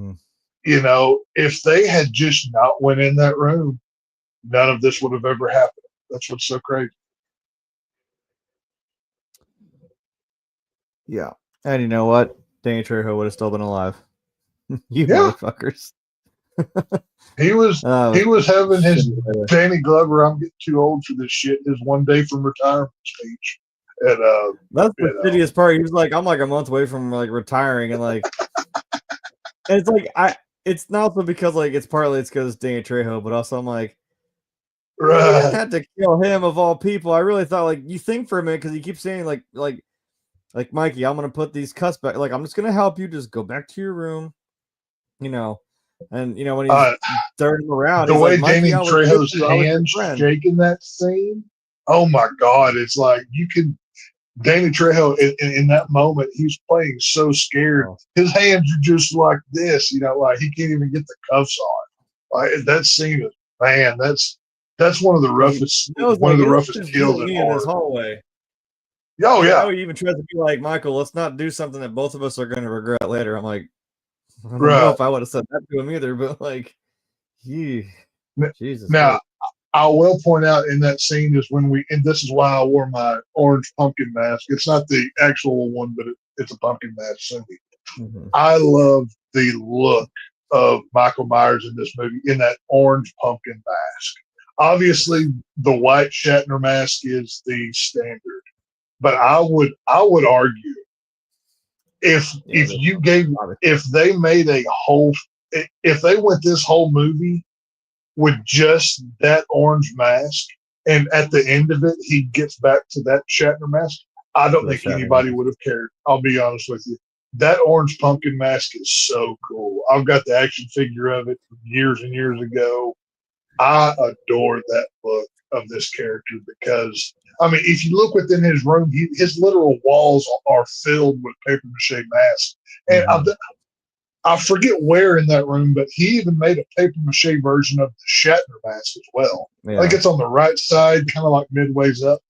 if they had just not went in that room, none of this would have ever happened. That's what's so crazy. Yeah. And you know what? Danny Trejo would have still been alive. You motherfuckers. He was having his Danny Glover, I'm getting too old for this shit, his one day from retirement speech. And that's the shittiest part. He was like, I'm like a month away from like retiring, and like and it's like it's not so because like it's because Danny Trejo, but also I'm like, you didn't have to kill him of all people. I really thought like you think for a minute because he keeps saying like Mikey, I'm gonna put these cuts back. Like I'm just gonna help you. Just go back to your room, And when he's turning around, the he's way like, Danny Trejo's hands shaking that scene. Oh my God! It's like Danny Trejo in that moment, he's playing so scared. Oh. His hands are just like this, like he can't even get the cuffs on. Like that scene is, man, that's one of the roughest, roughest kills in this hallway. Oh yeah. He even tries to be like, Michael, let's not do something that both of us are going to regret later. I'm like, I don't know if I would have said that to him either, but like, Jesus. Now, I will point out in that scene is and this is why I wore my orange pumpkin mask. It's not the actual one, but it's a pumpkin mask. Mm-hmm. I love the look of Michael Myers in this movie in that orange pumpkin mask. Obviously, the white Shatner mask is the standard, but I would argue if they made if they went this whole movie with just that orange mask, and at the end of it, he gets back to that Shatner mask, I don't think anybody would have cared. I'll be honest with you. That orange pumpkin mask is so cool. I've got the action figure of it from years and years ago. I adore that look of this character because, if you look within his room, his literal walls are filled with paper mache masks. And I forget where in that room, but he even made a paper mache version of the Shatner mask as well. Yeah. I think it's on the right side, kind of like midways up.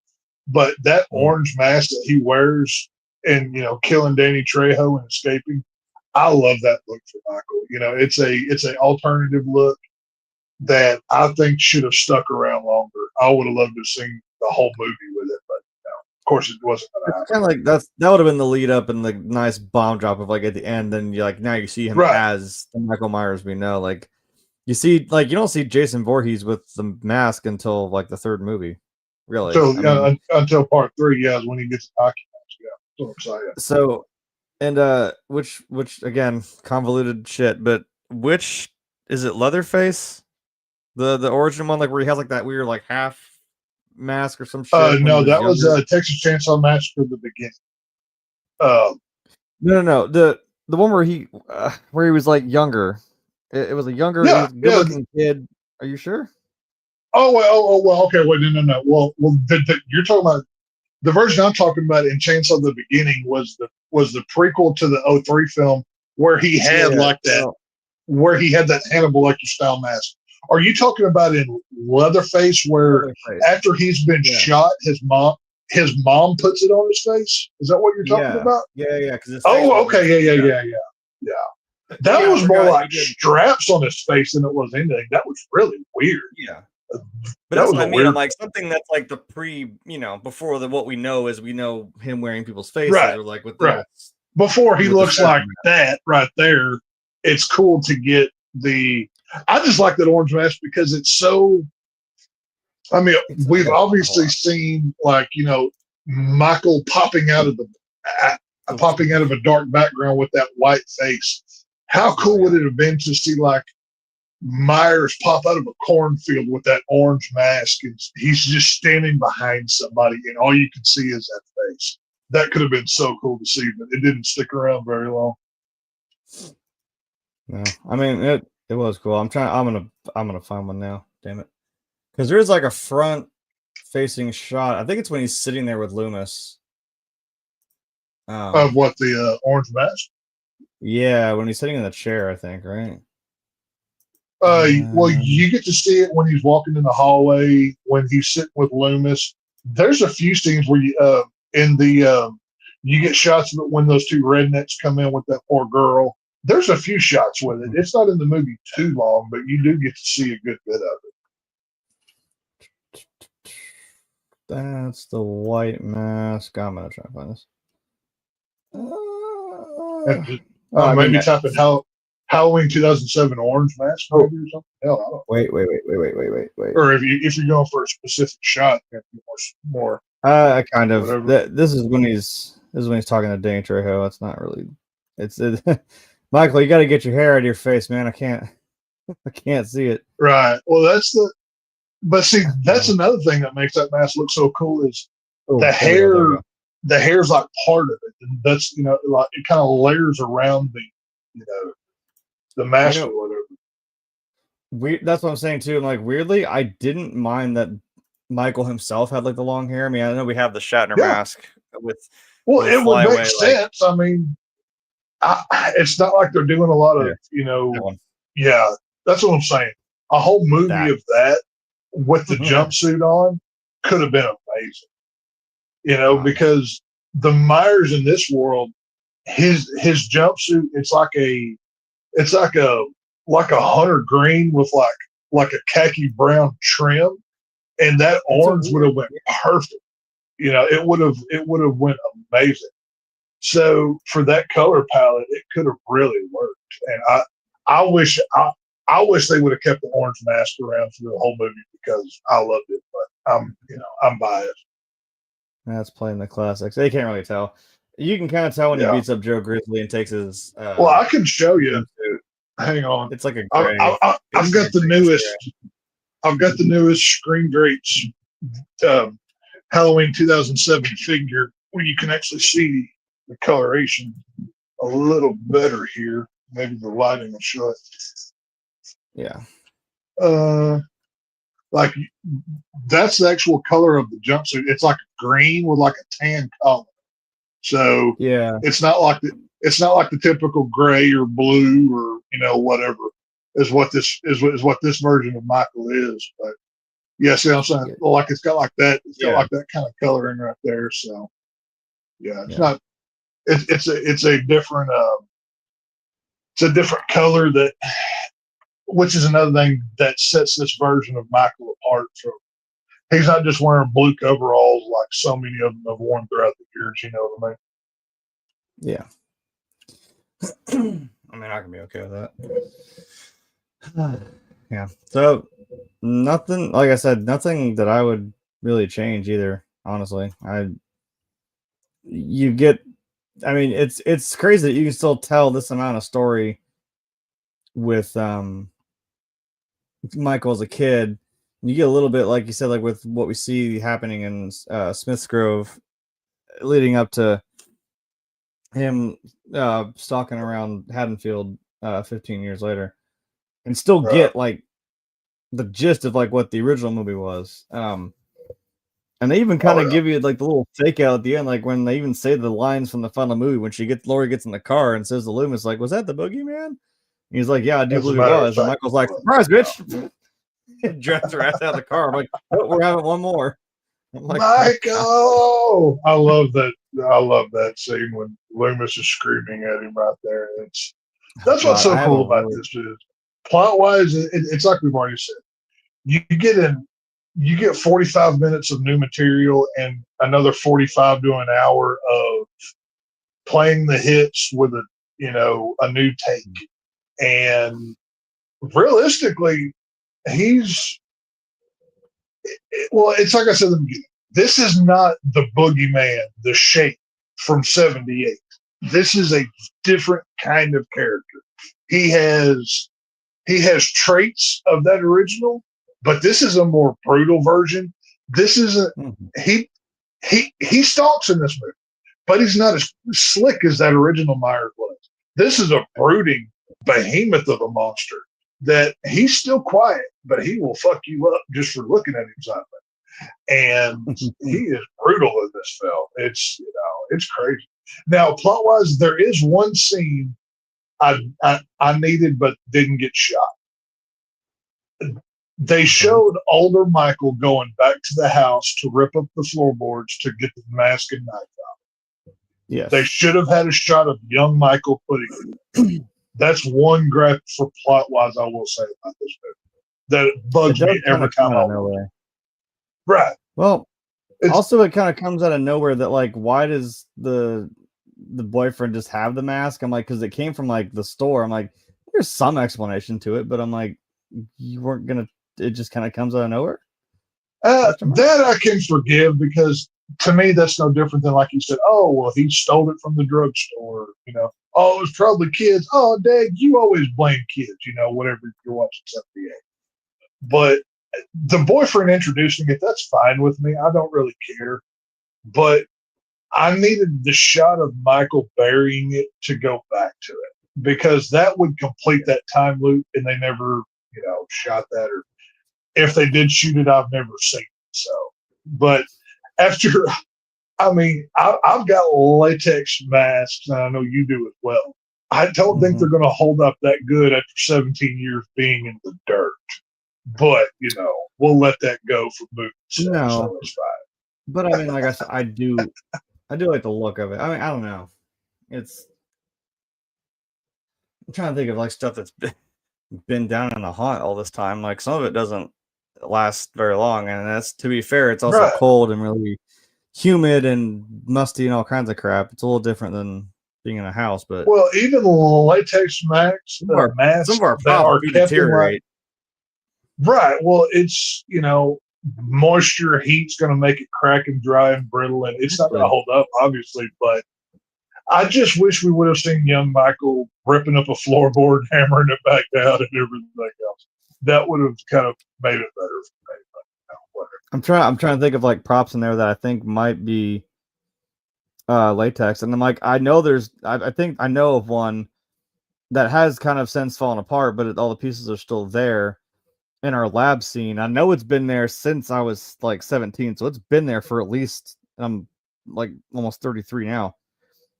But that orange mask that he wears and, killing Danny Trejo and escaping, I love that look for Michael. It's an alternative look that I think should have stuck around longer. I would have loved to have seen the whole movie with it, but of course it wasn't going to happen. Kind of like that would have been the lead up and the nice bomb drop of like at the end. Then now you see him as the Michael Myers we know. Like you see, like you don't see Jason Voorhees with the mask until like the third movie, really. Until part 3, is when he gets the hockey mask. Yeah, that's what I'm saying. So, and which again convoluted shit, but which is it? Leatherface, the origin one, like where he has like that weird like half mask or some shit. No, that was Texas Chainsaw Massacre the beginning. No. The one where he was like younger. It was a younger, good-looking kid. Are you sure? Oh well. Okay, wait, no. Well, you're talking about the version I'm talking about in Chainsaw the Beginning was the prequel to the 03 film where he had where he had that Hannibal Lecter style mask. Are you talking about in Leatherface where after he's been shot, his mom puts it on his face? Is that what you're talking about? Yeah. Okay, yeah. That was more like straps on his face than it was anything. That was really weird. Yeah. But that's what I mean. I'm like something that's like the before what we know is we know him wearing people's faces or like with before he looks like that right there. It's cool to get I just like that orange mask because it's so. We've obviously seen Michael popping out of a dark background with that white face. How cool would it have been to see like Myers pop out of a cornfield with that orange mask and he's just standing behind somebody and all you can see is that face? That could have been so cool to see, but it didn't stick around very long. No, it was cool. I'm gonna find one now. Damn it, because there is like a front facing shot. I think it's when he's sitting there with Loomis. Of what, the orange mask? Yeah, when he's sitting in the chair, I think, right? Well, you get to see it when he's walking in the hallway, when he's sitting with Loomis. There's a few scenes where you get shots of it when those two rednecks come in with that poor girl. There's a few shots with it. It's not in the movie too long, but you do get to see a good bit of it. That's the white mask. I'm gonna try to find this. Maybe type in Halloween 2007 orange mask movie or something. Hell, I don't. Wait. Or if you're going for a specific shot, more. Kind of. This is when he's talking to Danny Trejo. It's not really. It's Michael. You got to get your hair out of your face, man. I can't see it. Right. Well, that's another thing that makes that mask look so cool is the hair. The hair's like part of it, and that's like it kind of layers around the mask or whatever. That's what I'm saying too. And like weirdly, I didn't mind that Michael himself had like the long hair. I mean, I know we have the Shatner mask with. Well, it would make sense. I mean, it's not like they're doing a lot of Yeah, that's what I'm saying. A whole movie of that with the jumpsuit on could have been amazing. Because the Myers in this world, his jumpsuit, it's like a hunter green with like a khaki brown trim, and that orange would have went perfect. It would have went amazing. So for that color palette, it could have really worked. And I wish they would have kept the orange mask around for the whole movie because I loved it. But I'm biased. That's playing the classics. They can't really tell. You can kind of tell when he beats up Joe Grizzly and takes his. Well, I can show you. Hang on. It's like a gray. I've got the newest. I've got the newest Screen Greats Halloween 2007 figure where you can actually see the coloration a little better here. Maybe the lighting will show it. Yeah. Like that's the actual color of the jumpsuit. It's like green with like a tan color. So yeah, it's not like the typical gray or blue or whatever is what this version of Michael is. But yeah, see what I'm saying? Well, like it's got like that. It's got like that kind of coloring right there. So it's not. It's a different. It's a different color that. Which is another thing that sets this version of Michael apart from. He's not just wearing blue coveralls like so many of them have worn throughout the years. You know what I mean? Yeah. I mean, I can be okay with that. Yeah. So nothing, like I said, nothing that I would really change either. Honestly, I mean, it's crazy that you can still tell this amount of story with Michael as a kid. You get a little bit, like you said, like with what we see happening in Smith's Grove, leading up to him stalking around Haddonfield 15 years later, and still get like the gist of like what the original movie was. And they even kind of give you like the little fake out at the end, like when they even say the lines from the final movie when Laurie gets in the car and says to Loomis, like, "Was that the boogeyman?" And he's like, "Yeah, I do believe it was." And Michael's like, "Surprise, bitch!" Drags her ass out of the car. I'm like, "Oh, we're having one more." I'm like, Michael, I love that. I love that scene when Loomis is screaming at him right there. That's what's so cool about this is plot wise. It's like we've already said. You get 45 minutes of new material and another 45 to an hour of playing the hits with a new take. And realistically, it's like I said in the beginning. This is not the boogeyman, the Shape from '78. This is a different kind of character. He has traits of that original, but this is a more brutal version. This isn't he stalks in this movie, but he's not as slick as that original Myers was. This is a brooding behemoth of a monster that he's still quiet, but he will fuck you up just for looking at him something. And he is brutal in this film. It's crazy. Now, plot wise, there is one scene I needed but didn't get shot. they showed older Michael going back to the house to rip up the floorboards to get the mask and knife out. Yes. They should have had a shot of young Michael putting it. That's one gripe for plot wise I will say about this movie. That it bugs me every time I watch it. Right. Well, also it kind of comes out of nowhere that like, why does the boyfriend just have the mask? I'm like, because it came from like the store. I'm like, there's some explanation to it, but I'm like, you weren't gonna. It just kind of comes out of nowhere. That I can forgive because to me that's no different than like you said. Oh well, he stole it from the drugstore. You know. Oh, it was probably kids. Oh, Dad, you always blame kids. You know, whatever you're watching 78. But the boyfriend introducing it, that's fine with me. I don't really care. But I needed the shot of Michael burying it to go back to it because that would complete that time loop, and they never, shot that. Or if they did shoot it, I've never seen it. So, but after, I've got latex masks, and I know you do as well. I don't think they're going to hold up that good after 17 years being in the dirt. But we'll let that go for movies. No, so it's fine. But I mean, like I said, I do like the look of it. I mean, I don't know. I'm trying to think of like stuff that's been down in the hot all this time. Like some of it doesn't last very long, and that's, to be fair, it's also cold and really humid and musty and all kinds of crap. It's a little different than being in a house. But even latex masks, some of our props do deteriorate. Right. Well, it's, moisture, heat's going to make it crack and dry and brittle, and it's not going to hold up, obviously. But I just wish we would have seen young Michael ripping up a floorboard, hammering it back down, and everything else. That would have kind of made it better for me. But, whatever. I'm trying to think of like props in there that I think might be latex, and I'm like, I think I know of one that has kind of since fallen apart, but all the pieces are still there. In our lab scene, I know it's been there since I was like 17, so it's been there for at least I'm like almost 33 now.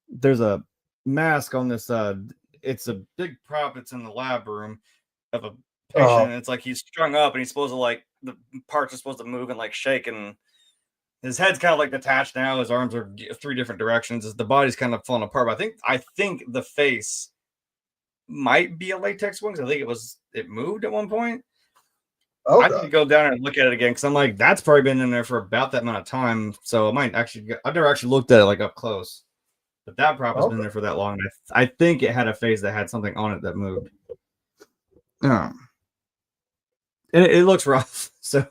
There's a mask on this. It's a big prop. It's in the lab room of a patient. And it's like he's strung up, and he's supposed to like the parts are supposed to move and like shake, and his head's kind of like detached now. His arms are 3 different directions. The body's kind of falling apart. But I think the face might be a latex one because I think it moved at one point. Okay. I need to go down and look at it again because I'm like, that's probably been in there for about that amount of time. So I might actually, I've never actually looked at it like up close, but that prop has been there for that long. I think it had a face that had something on it that moved. And it looks rough. So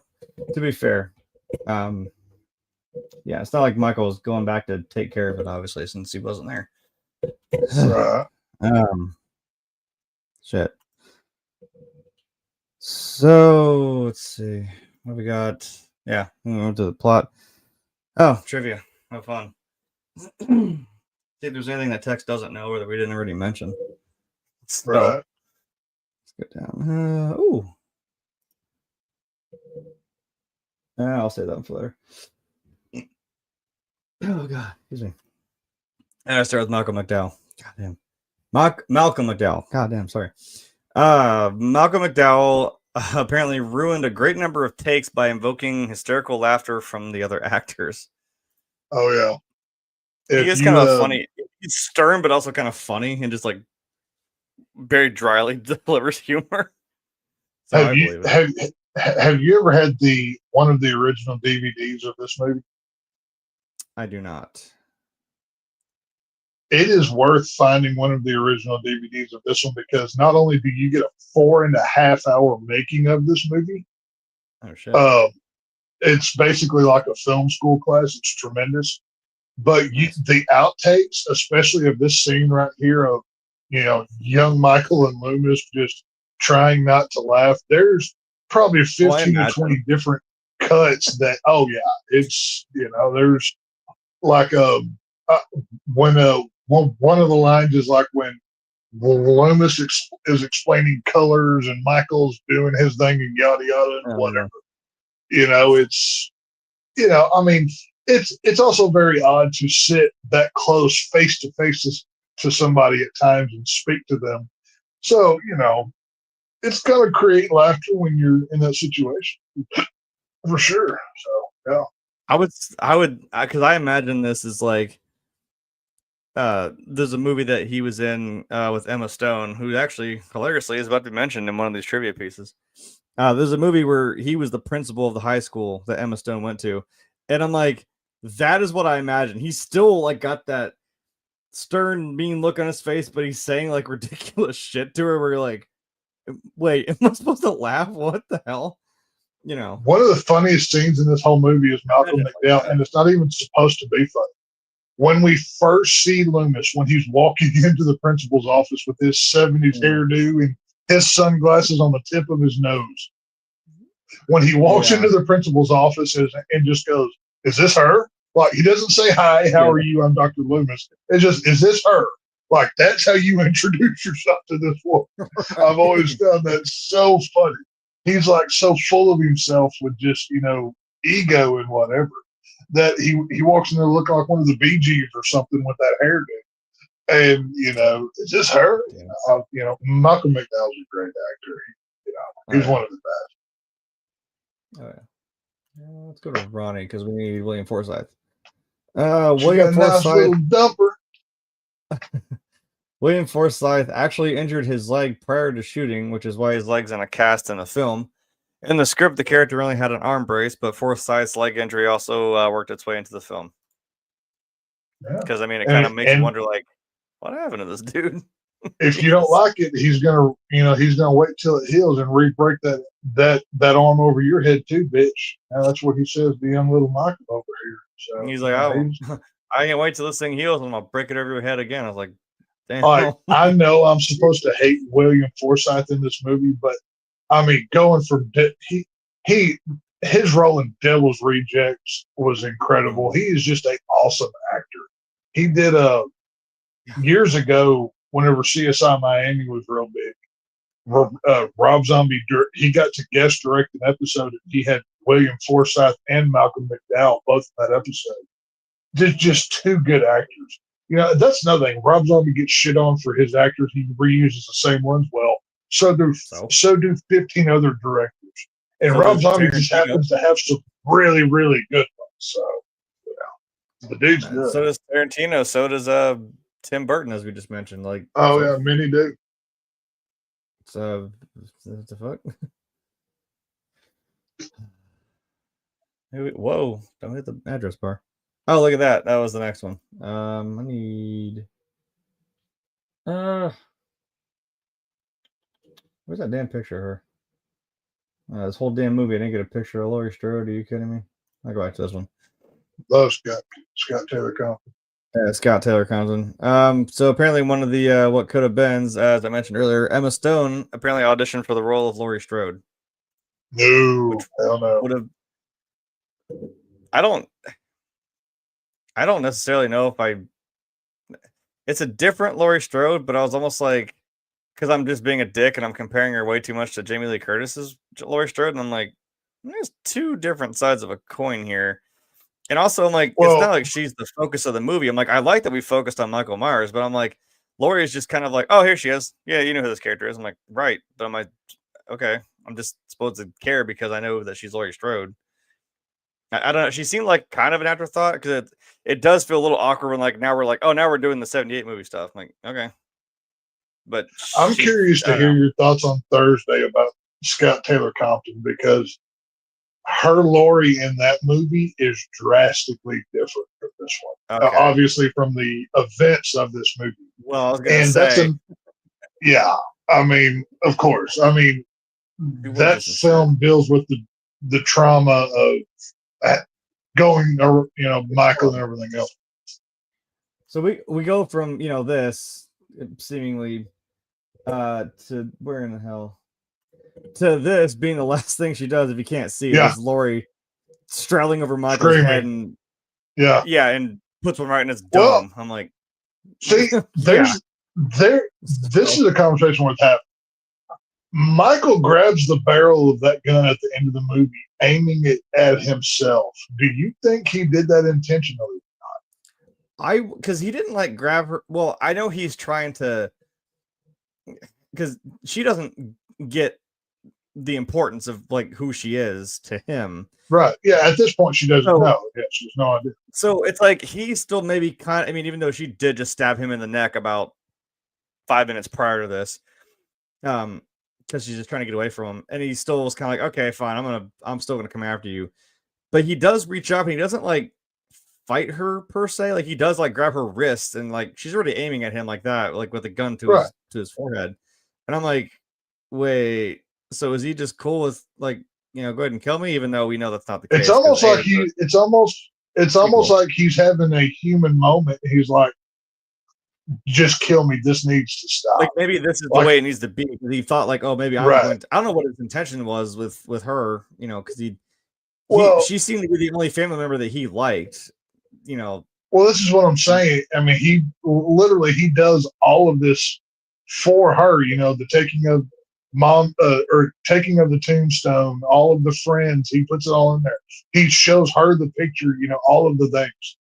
to be fair, it's not like Michael was going back to take care of it, obviously, since he wasn't there. Shit. So let's see what we got. Yeah, we went to the plot. Oh, trivia. Have fun. See if there's anything that Tex doesn't know or that we didn't already mention. So, let's go down. I'll say that for later. Oh God, excuse me. And I start with Malcolm McDowell. Goddamn. Malcolm McDowell. Goddamn, sorry. Malcolm McDowell apparently ruined a great number of takes by invoking hysterical laughter from the other actors. Oh yeah, he is kind of funny. He's stern, but also kind of funny, and just like very dryly delivers humor. So have you ever had one of the original DVDs of this movie? I do not. It is worth finding one of the original DVDs of this one because not only do you get a 4.5 hour making of this movie, it's basically like a film school class. It's tremendous. But the outtakes, especially of this scene right here of, young Michael and Loomis just trying not to laugh. There's probably 15 to 20 different cuts that, it's, there's like when one of the lines is like when Loomis is explaining colors and Michael's doing his thing and yada yada and whatever. It's also very odd to sit that close face to face to somebody at times and speak to them. So, it's gonna create laughter when you're in that situation, for sure. So yeah, because I imagine this is like, there's a movie that he was in with Emma Stone, who actually hilariously is about to be mentioned in one of these trivia pieces. There's a movie where he was the principal of the high school that Emma Stone went to, and I'm like, that is what I imagine. He's still like got that stern, mean look on his face, but he's saying like ridiculous shit to her. Where you're like, wait, am I supposed to laugh? What the hell? You know, one of the funniest scenes in this whole movie is Malcolm McDowell, and it's not even supposed to be funny. When we first see Loomis, when he's walking into the principal's office with his 70s hairdo and his sunglasses on the tip of his nose, when he walks into the principal's office and just goes, "Is this her?" Like, he doesn't say, "Hi, how are you? I'm Dr. Loomis." It's just, "Is this her?" Like, that's how you introduce yourself to this woman. I've always found that so funny. He's like so full of himself with just, ego and whatever, that he walks in there looking like one of the Bee Gees or something with that hairdo. And, is this her? Malcolm McDowell's a great actor. He's one of the best. Oh, yeah. Let's go to Ronnie because we need William Forsythe. William Forsythe. Nice little dumper. William Forsythe actually injured his leg prior to shooting, which is why his leg's in a cast in the film. In the script, the character only had an arm brace, but Forsythe's leg injury also worked its way into the film. Because, it kind of makes you wonder, like, what happened to this dude? If you don't like it, he's gonna wait till it heals and re-break that arm over your head too, bitch. Now that's what he says to young little Michael over here. So he's like, I can't wait till this thing heals and I'm gonna break it over your head again. I was like, damn. I know I'm supposed to hate William Forsythe in this movie, but going from his role in Devil's Rejects was incredible. He is just an awesome actor. He did years ago, whenever CSI Miami was real big, Rob Zombie, he got to guest direct an episode, and he had William Forsythe and Malcolm McDowell both in that episode. Just two good actors. That's another thing. Rob Zombie gets shit on for his actors. He reuses the same ones. Well, so do 15 other directors. And Rob Zombie just happens to have some really, really good ones. So, the dude's good. So does Tarantino. So does Tim Burton, as we just mentioned. Like, yeah, many do. So, what the fuck? Whoa! Don't hit the address bar. Oh, look at that. That was the next one. I need. Where's that damn picture of her? This whole damn movie, I didn't get a picture of Laurie Strode. Are you kidding me? I'll go back to this one. Love Scott Taylor-Compton. Yeah, Scott Taylor-Compton. So apparently one of the what could have beens, as I mentioned earlier, Emma Stone apparently auditioned for the role of Laurie Strode. No, hell no. Would have. I don't necessarily know if it's a different Laurie Strode, but I was almost like, because I'm just being a dick and I'm comparing her way too much to Jamie Lee Curtis's Laurie Strode, and I'm like, there's two different sides of a coin here. And also, I'm like, it's not like she's the focus of the movie. I'm like, I like that we focused on Michael Myers, but I'm like, Laurie is just kind of like, oh, here she is. Yeah, you know who this character is. I'm like, right. But I'm like, okay, I'm just supposed to care because I know that she's Laurie Strode. I don't know. She seemed like kind of an afterthought because it does feel a little awkward when now we're doing the 78 movie stuff. I'm like, okay. But I'm curious to hear your thoughts on Thursday about Scott Taylor-Compton, because her Laurie in that movie is drastically different from this one. Okay. Obviously, from the events of this movie. Well, I was going to say. Of course. That film deals with the trauma of going, Michael and everything else. So we go from, this seemingly to where in the hell? To this being the last thing she does, if you can't see it, is Laurie straddling over Michael's head and and puts one right in his dome. I'm like, see, this is a conversation worth having. Michael grabs the barrel of that gun at the end of the movie, aiming it at himself. Do you think he did that intentionally? Because he didn't grab her. Well, I know he's trying to, because she doesn't get the importance of like who she is to him. Right. Yeah. At this point, she doesn't know. Yeah, she has no idea. So it's like he's still maybe kind of, I mean, even though she did just stab him in the neck about 5 minutes prior to this, because she's just trying to get away from him, and he still was kind of like, okay, fine, I'm still gonna come after you. But he does reach up and he doesn't like fight her per se. Like he does like grab her wrist and like she's already aiming at him like that, like with a gun to his forehead. And I'm like, wait, so is he just cool with like, go ahead and kill me, even though we know that's not the case? It's almost like it's almost like he's having a human moment. He's like, just kill me. This needs to stop. Like maybe this is the way it needs to be. He thought like, oh, maybe I'm going to, I don't know what his intention was with her, because she seemed to be the only family member that he liked, Well, this is what I'm saying. I mean, he does all of this for her, the taking of mom or taking of the tombstone, all of the friends, he puts it all in there. He shows her the picture, all of the things.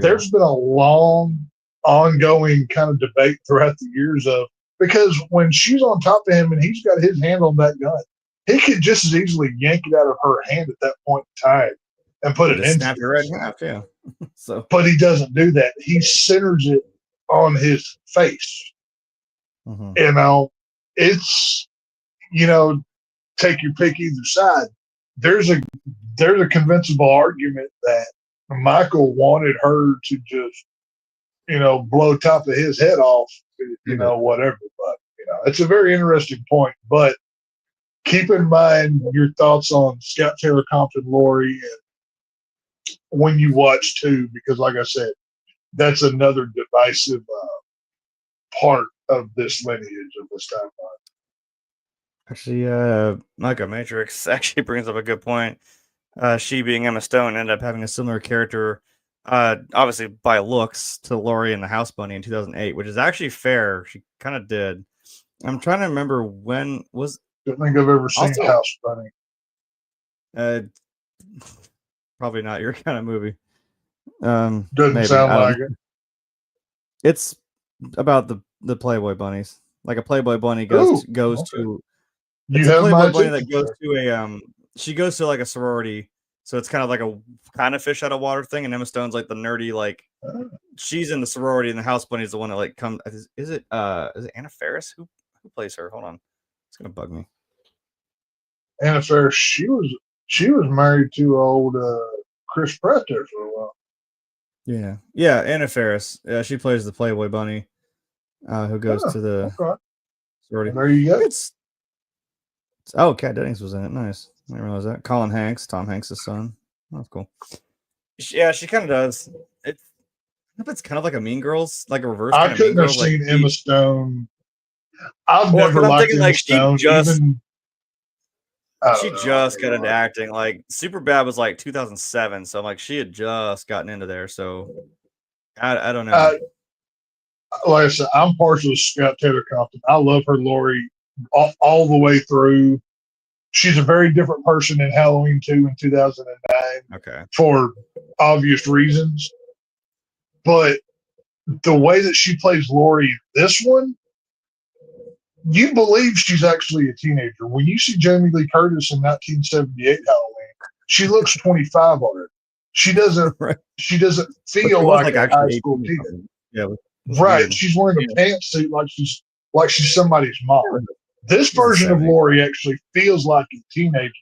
There's been a long ongoing kind of debate throughout the years of, because when she's on top of him and he's got his hand on that gun, he could just as easily yank it out of her hand at that point in time and put it in. Snap your right in half, yeah. But he doesn't do that. He centers it on his face. Mm-hmm. It's, take your pick either side. There's a convincible argument that Michael wanted her to just, blow top of his head off, whatever. But, it's a very interesting point. But keep in mind your thoughts on Scout Taylor-Compton, Laurie, and when you watch too, because like I said, that's another divisive part of this lineage of this timeline. Actually, Micah Matrix actually brings up a good point. She, being Emma Stone, ended up having a similar character, obviously by looks, to Laurie in The House Bunny in 2008, which is actually fair. She kind of did. I'm trying to remember when was. I don't think I've ever seen House Bunny. Probably not your kind of movie. Doesn't sound like it. It's about the Playboy bunnies. Like a Playboy bunny goes to. It's a Playboy bunny that goes to she goes to like a sorority, so it's kind of like a kind of fish out of water thing. And Emma Stone's like the nerdy, like she's in the sorority, and the House Bunny is the one that like comes. Is it Anna Faris who plays her? Hold on, it's gonna bug me. Anna Faris, she was married to old Chris Pratt there for a while. Yeah, Anna Faris. Yeah, she plays the Playboy bunny, who goes to the sorority. There you go. Kat Dennings was in it. Nice. I didn't realize that. Colin Hanks, Tom Hanks' son. That's cool. Yeah, she kind of does. It's kind of like a Mean Girls, like a reverse. I couldn't have seen Emma Stone. I've never liked Emma Stone. She just got into acting. Like Superbad was like 2007, so I'm like she had just gotten into there. So I don't know. Like I said, I'm partial to Scout Taylor-Compton. I love her Laurie all the way through. She's a very different person in Halloween 2 in 2009. Okay. For obvious reasons. But the way that she plays Laurie, this one, you believe she's actually a teenager. When you see Jamie Lee Curtis in 1978 Halloween, she looks 25 already. She doesn't feel like a high school teenager. Yeah. Right. She's wearing a pantsuit like she's somebody's mom. This version of Laurie actually feels like a teenager.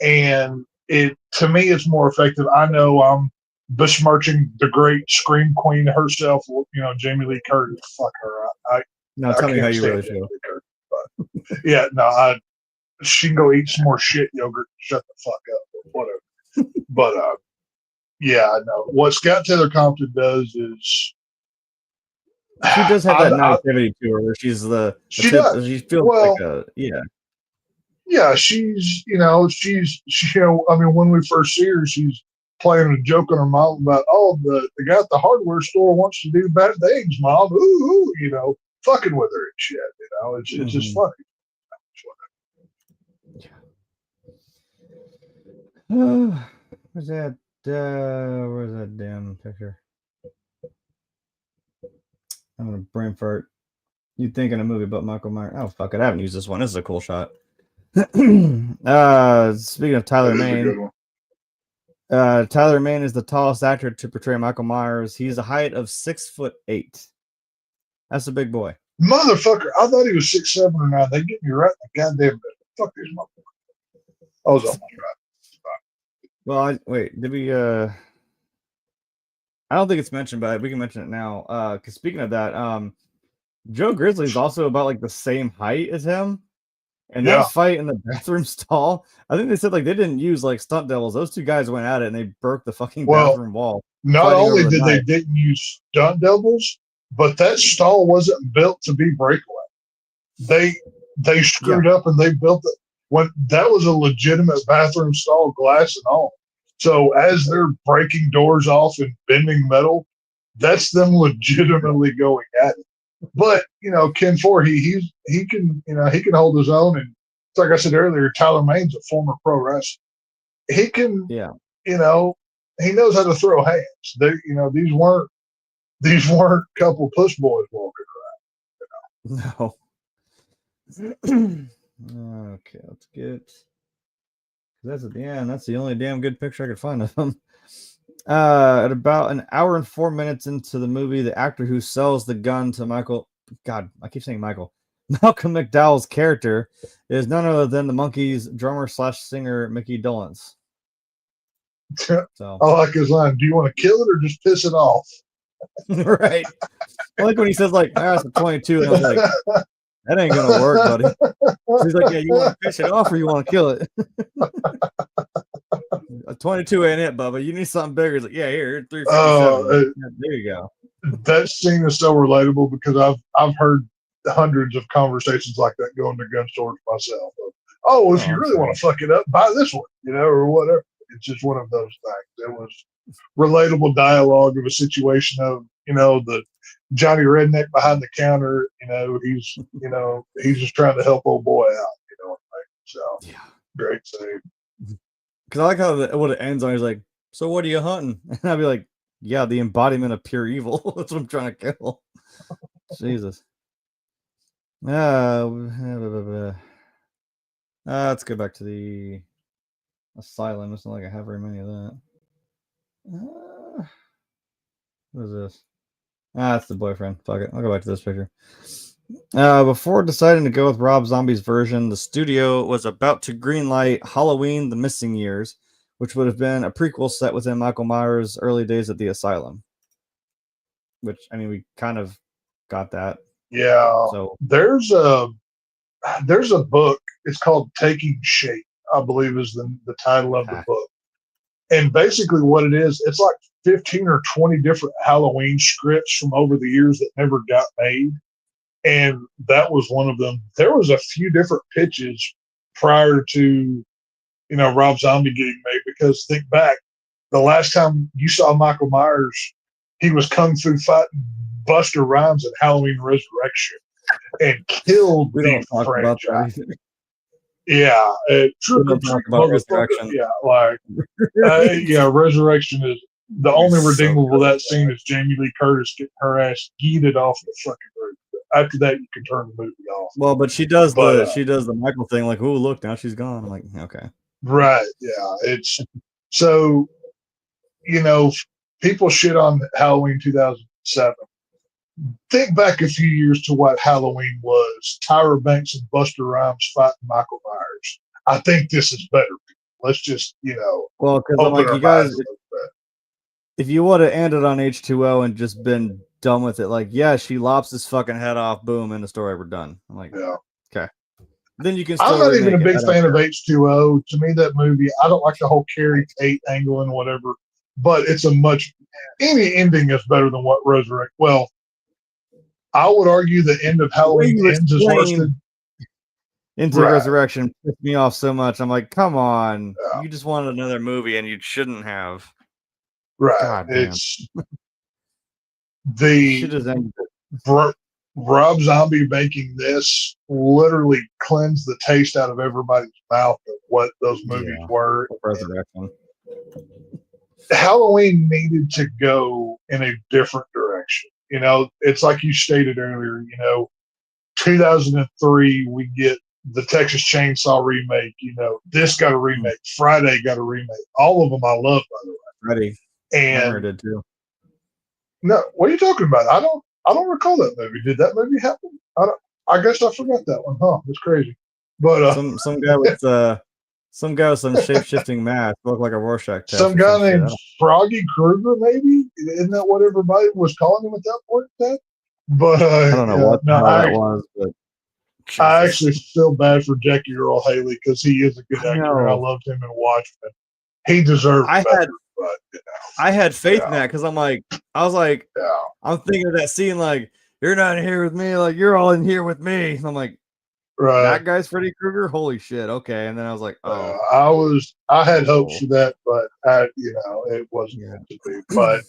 And to me, it's more effective. I know I'm besmirching the great scream queen herself, Jamie Lee Curtis. Fuck her. Tell me how you really feel. Yeah, she can go eat some more shit yogurt and shut the fuck up, whatever. But yeah, no. What Scout Taylor-Compton does is she does have that naivety to her, where she feels like a Yeah, she's I mean, when we first see her, she's playing a joke on her mom about, the guy at the hardware store wants to do bad things, mom. Ooh, fucking with her and shit. It's just funny. Where's that? Where's that damn picture? I'm gonna brain fart. You'd think in a movie about Michael Myers. Oh fuck it, I haven't used this one. This is a cool shot. Speaking of Tyler Mane, Tyler Mane is the tallest actor to portray Michael Myers. He's a height of 6'8". That's a big boy. Motherfucker, I thought he was 6'7" or 9. They get me right in the goddamn middle. Fuck these motherfuckers. I was almost right. Well, wait, did we? I don't think it's mentioned, but we can mention it now. Because speaking of that, Joe Grizzly's also about like the same height as him. And that fight in the bathroom stall, I think they said like they didn't use like stunt doubles. Those two guys went at it and they broke the fucking bathroom wall. Not only did they didn't use stunt doubles, but that stall wasn't built to be breakaway. They screwed up and they built it when that was a legitimate bathroom stall, glass and all. So as they're breaking doors off and bending metal, that's them legitimately going at it. But Ken Ford, he can he can hold his own, and like I said earlier, Tyler Mane's a former pro wrestler. He can, he knows how to throw hands. They, these weren't couple push boys walking around. No. Okay, let's get. That's at the end. That's the only damn good picture I could find of him. At about an hour and 4 minutes into the movie, the actor who sells the gun to Malcolm McDowell's character is none other than the Monkees drummer / singer Mickey Dolenz. So I like his line. Do you want to kill it or just piss it off? Right. I like when he says like, that's a 22, and I was like, that ain't gonna work, buddy. He's like, yeah, you want to piss it off or you want to kill it? A 22 ain't it, Bubba. You need something bigger. He's like, yeah, here, 357. There you go. That scene is so relatable because I've heard hundreds of conversations like that going to gun stores myself. If you really want to fuck it up, buy this one, or whatever. It's just one of those things. It was relatable dialogue of a situation of, the Johnny Redneck behind the counter, he's just trying to help old boy out, So great scene. Because I like how what it ends on. He's like, so what are you hunting? And I'd be like, yeah, the embodiment of pure evil. That's what I'm trying to kill. Jesus. Let's go back to the asylum. It's not like I have very many of that. What is this? It's the boyfriend. Fuck it. I'll go back to this picture. Before deciding to go with Rob Zombie's version, the studio was about to greenlight Halloween: The Missing Years, which would have been a prequel set within Michael Myers' early days at the asylum. Which, I mean, we kind of got that. Yeah. So there's a book. It's called Taking Shape, I believe is the title of the book. And basically what it is, it's like 15 or 20 different Halloween scripts from over the years that never got made. And that was one of them. There was a few different pitches prior to, Rob Zombie getting made, because think back, the last time you saw Michael Myers, he was kung fu fighting Buster Rhymes at Halloween Resurrection and killed the franchise. Yeah, true. Resurrection. Yeah, Resurrection is the only redeemable. That scene is Jamie Lee Curtis getting her ass yeeted off the fucking roof. After that, you can turn the movie off. Well, but she does the Michael thing, like, oh, look, now she's gone. I'm like, okay, right, yeah. It's so, people shit on Halloween 2007. Think back a few years to what Halloween was. Tyra Banks and Buster Rhymes fighting Michael Myers. I think this is better. Let's just, well, because I'm like, you guys, if you would have ended on H2O and just been done with it, like, yeah, she lops his fucking head off, boom, and the story, we're done. I'm like, okay. Then you can still I'm not even a big fan of H2O. To me, that movie, I don't like the whole Carrie Tate angle and whatever, but it's any ending is better than what Resurrect. Well, I would argue the end of Halloween Ends is worse than Into Resurrection pissed me off so much. I'm like, come on. You just wanted another movie and you shouldn't have. Right. God, it's the Rob Zombie making this literally cleansed the taste out of everybody's mouth of what those movies were. Resurrection. Halloween needed to go in a different direction. It's like you stated earlier, 2003, we get the Texas Chainsaw remake. This got a remake. Friday got a remake. All of them I love, by the way. Ready. And did too. No, what are you talking about? I don't recall that movie. Did that movie happen? I guess I forgot that one. Huh? It's crazy. But some guy with some shape shifting mask looked like a Rorschach test. Some guy named Froggy Krueger, maybe. Isn't that what everybody was calling him at that point? But I don't know what that was, but I actually feel bad for Jackie Earl Haley because he is a good actor. I loved him in Watchmen. He deserved better, but I had faith in that because I'm thinking of that scene like, you're not here with me, like you're all in here with me. And I'm like, that guy's Freddy Krueger? Holy shit. Okay. And then I was like, I had hopes for that, but it wasn't meant to be. But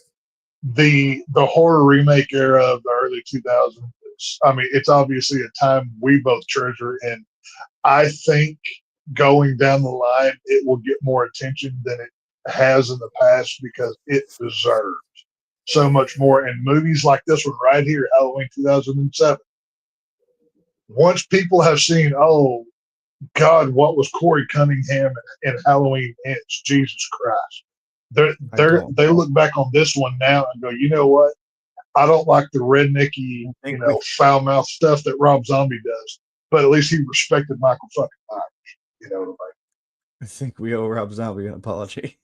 the horror remake era of the early 2000s, it's obviously a time we both treasure, and I think going down the line, it will get more attention than it has in the past because it deserves so much more. And movies like this one right here, Halloween 2007, once people have seen, oh God, what was Corey Cunningham in Halloween Ends? Jesus Christ. They look back on this one now and go, you know what? I don't like the rednecky, foul mouth stuff that Rob Zombie does, but at least he respected Michael fucking Myers. You know what I mean? I think we owe Rob Zombie an apology.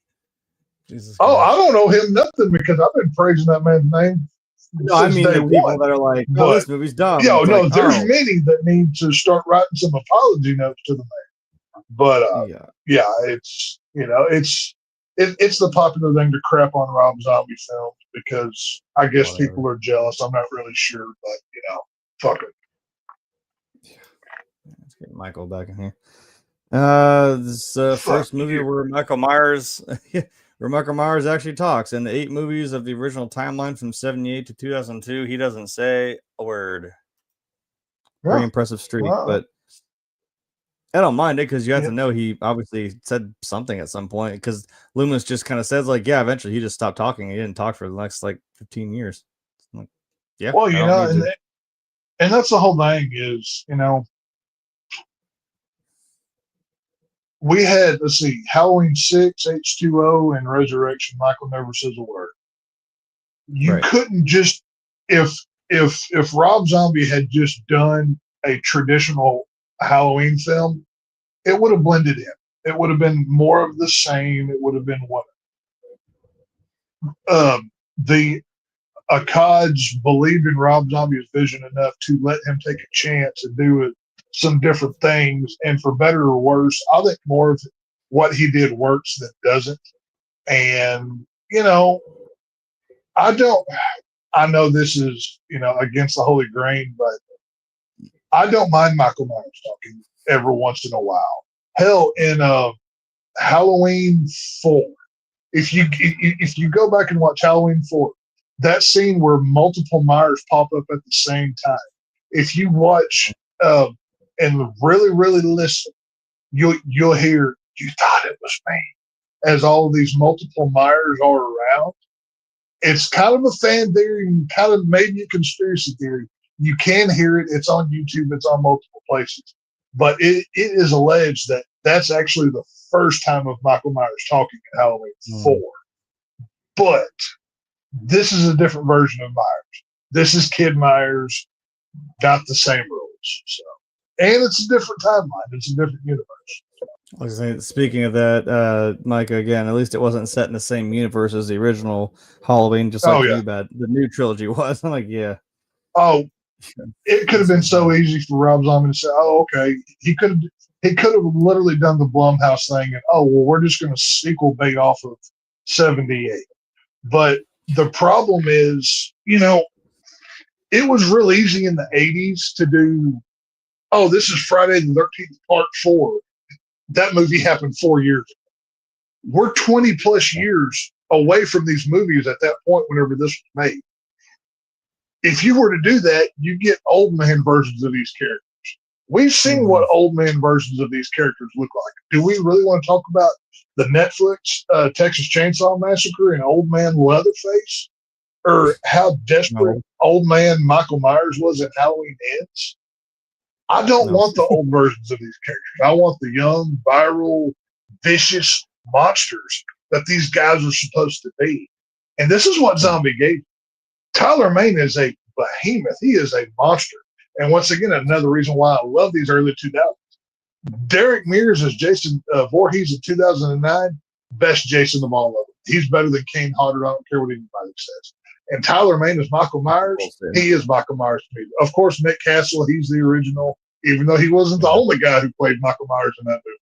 Jesus Christ. I don't owe him nothing because I've been praising that man's name. No, I mean the people that are like, this movie's dumb. There's many that need to start writing some apology notes to the man. But it's it's the popular thing to crap on Rob Zombie films because I guess people are jealous. I'm not really sure, but fuck it. Let's get Michael back in here. This first movie where Michael Myers actually talks. In the 8 movies of the original timeline from 1978 to 2002, he doesn't say a word. Very impressive streak, but I don't mind it because you have to know he obviously said something at some point because Loomis just kind of says eventually he just stopped talking. He didn't talk for the next 15 years. Like, well, and that's the whole thing is, we had, Halloween 6, H2O, and Resurrection. Michael never says a word. You couldn't just, if Rob Zombie had just done a traditional Halloween film, it would have blended in. It would have been more of the same. It would have been the Akkads believed in Rob Zombie's vision enough to let him take a chance and do some different things. And for better or worse, I think more of what he did works than doesn't. And, I know this is, against the holy grain, but I don't mind Michael Myers talking every once in a while. Hell, in Halloween 4, if you go back and watch Halloween 4, that scene where multiple Myers pop up at the same time, if you watch and really, really listen, you'll hear, you thought it was me, as all of these multiple Myers are around. It's kind of a fan theory and kind of maybe a conspiracy theory. You can hear it. It's on YouTube. It's on multiple places. But it is alleged that that's actually the first time of Michael Myers talking in Halloween 4. But this is a different version of Myers. This is Kid Myers, got the same rules. So, and it's a different timeline. It's a different universe. I was saying, speaking of that, Micah, again, at least it wasn't set in the same universe as the original Halloween, just like the new trilogy was. I'm like, Oh, it could have been so easy for Rob Zombie to say, "Oh, okay." He could have literally done the Blumhouse thing, and we're just going to sequel bait off of 78. But the problem is, it was real easy in the 80s to do. Oh, this is Friday the 13th, Part 4. That movie happened 4 years ago. We're 20 plus years away from these movies at that point. Whenever this was made. If you were to do that, you get old man versions of these characters. We've seen what old man versions of these characters look like. Do we really want to talk about the Netflix Texas Chainsaw Massacre and old man Leatherface? Or how desperate old man Michael Myers was in Halloween Ends? I don't No. want the old versions of these characters. I want the young, viral, vicious monsters that these guys are supposed to be. And this is what Zombie gave me. Tyler Mane is a behemoth. He is a monster. And once again, another reason why I love these early 2000s. Derek Mears as Jason Voorhees in 2009, best Jason of all of them. He's better than Kane Hodder. I don't care what anybody says. And Tyler Mane as Michael Myers. He is Michael Myers to me. Of course, Nick Castle, he's the original, even though he wasn't the only guy who played Michael Myers in that movie.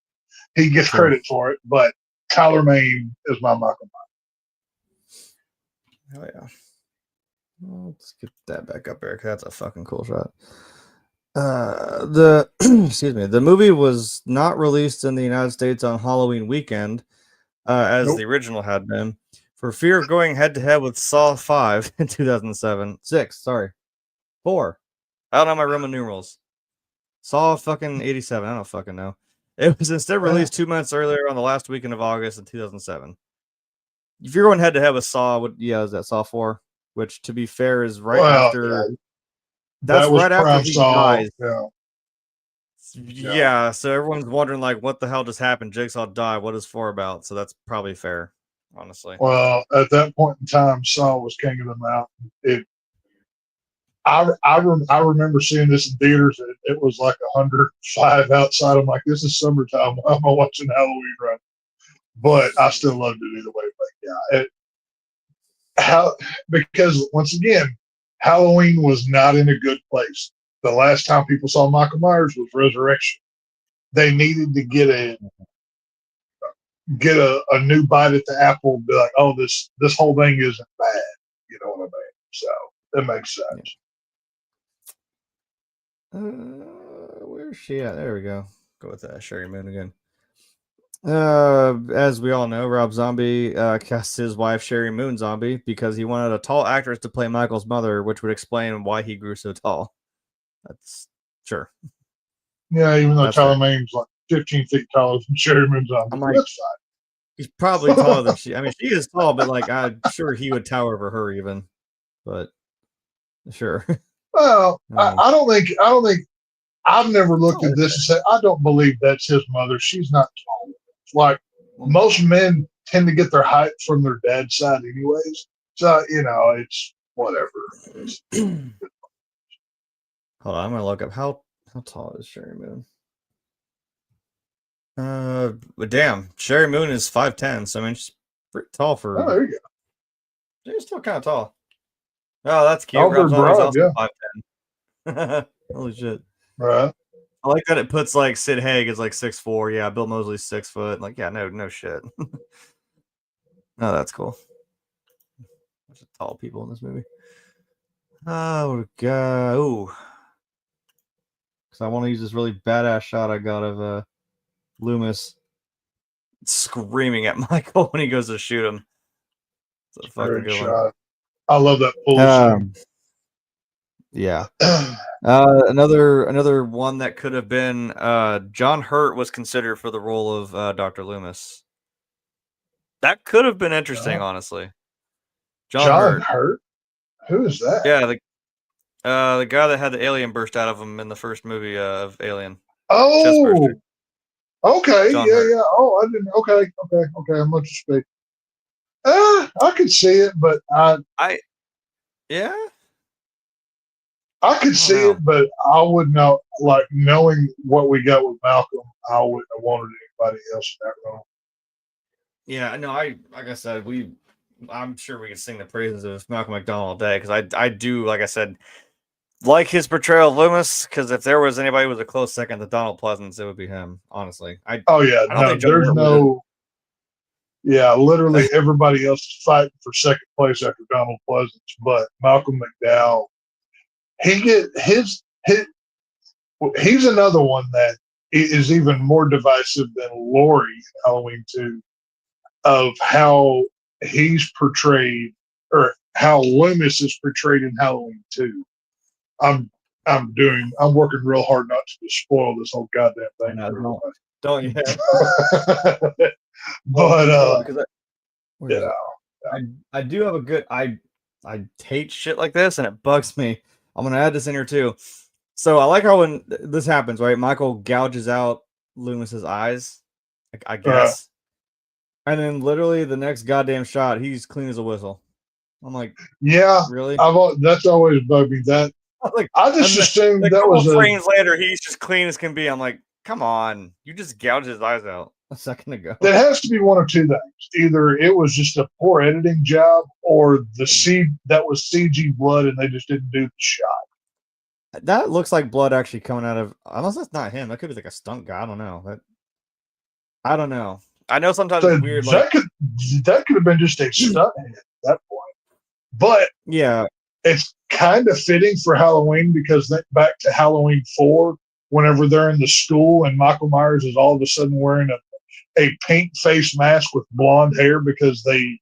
He gets credit for it, but Tyler Mane is my Michael Myers. Hell yeah. Well, let's get that back up, Eric. That's a fucking cool shot. Excuse me. The movie was not released in the United States on Halloween weekend, as the original had been, for fear of going head to head with Saw 5 in 2007. 4. I don't know my Roman numerals. Saw fucking 87. I don't fucking know. It was instead released 2 months earlier on the last weekend of August in 2007. If you're going head to head with Saw, is that Saw 4? Which, to be fair, is right after. That's right after he dies. Yeah, so everyone's wondering, like, what the hell just happened? Jigsaw died. What is 4 about? So that's probably fair, honestly. Well, at that point in time, Saw was king of the mountain. I remember seeing this in theaters. It was like 105 outside. I'm like, this is summertime. Why am I watching Halloween right now? But I still loved it either way. But yeah, because once again, Halloween was not in a good place. The last time people saw Michael Myers was Resurrection. They needed to get a new bite at the apple and be like, oh, this whole thing isn't bad. You know what I mean? So that makes sense. Where's she at? There we go. Go with that Sheri Moon again. As we all know, Rob Zombie cast his wife Sheri Moon Zombie because he wanted a tall actress to play Michael's mother, which would explain why he grew so tall. That's sure. Yeah, even though Tyler Mane's like 15 feet taller than Sheri Moon Zombie, I'm like, that's fine. He's probably taller than she. I mean, she is tall, but like I'm sure he would tower over her even. But sure. Well, I don't think I've never looked at this and said I don't believe that's his mother. She's not tall. Like most men tend to get their height from their dad's side, anyways. So it's whatever. Hold on, I'm gonna look up how tall is Sheri Moon. But damn, Sheri Moon is 5'10", so I mean she's pretty tall for. Oh, there you go. She's still kind of tall. Oh, that's cute. Rob Zombie's also 5'10". Holy shit! Right. I like that it puts like Sid Haig is like 6'4". Yeah, Bill Moseley's 6 foot. Like, yeah, no shit. No, that's cool. There's tall people in this movie. Oh god! Ooh, because I want to use this really badass shot I got of Loomis screaming at Michael when he goes to shoot him. It's a fucking good shot. I love that pull. Yeah. Another one that could have been John Hurt was considered for the role of Dr. Loomis. That could have been interesting, honestly. John Hurt? Who is that? Yeah, the guy that had the alien burst out of him in the first movie of Alien. Oh, okay, yeah. Oh, I didn't. Okay. I'm up to speak. I could see it, but I could see it, but I would not like knowing what we got with Malcolm. I wouldn't have wanted anybody else in that role. Yeah, no, like I said, I'm sure we could sing the praises of Malcolm McDowell all day because I do, like I said, like his portrayal of Loomis. Because if there was anybody who was a close second to Donald Pleasance, it would be him. Honestly, literally everybody else is fighting for second place after Donald Pleasance, but Malcolm McDowell, he's another one that is even more divisive than Laurie in Halloween 2 of how he's portrayed or how Loomis is portrayed in Halloween 2. I'm working real hard not to spoil this whole goddamn thing. No, don't you? But I do have a good. I hate shit like this, and it bugs me. I'm gonna add this in here too. So I like how when this happens, right? Michael gouges out Loomis's eyes, I guess, and then literally the next goddamn shot, he's clean as a whistle. I'm like, yeah, really? that's always bugged me. That like, I just assumed a that couple was frames later, he's just clean as can be. I'm like, come on, you just gouged his eyes out a second ago. That has to be one of two things. Either it was just a poor editing job, or that was CG blood, and they just didn't do the shot. That looks like blood actually coming out of. Unless that's not him, that could be like a stunt guy. I don't know. I don't know. I know sometimes So it's weird. That could have been just a stunt at that point. But yeah, it's kind of fitting for Halloween because back to Halloween 4, whenever they're in the school and Michael Myers is all of a sudden wearing a pink face mask with blonde hair because they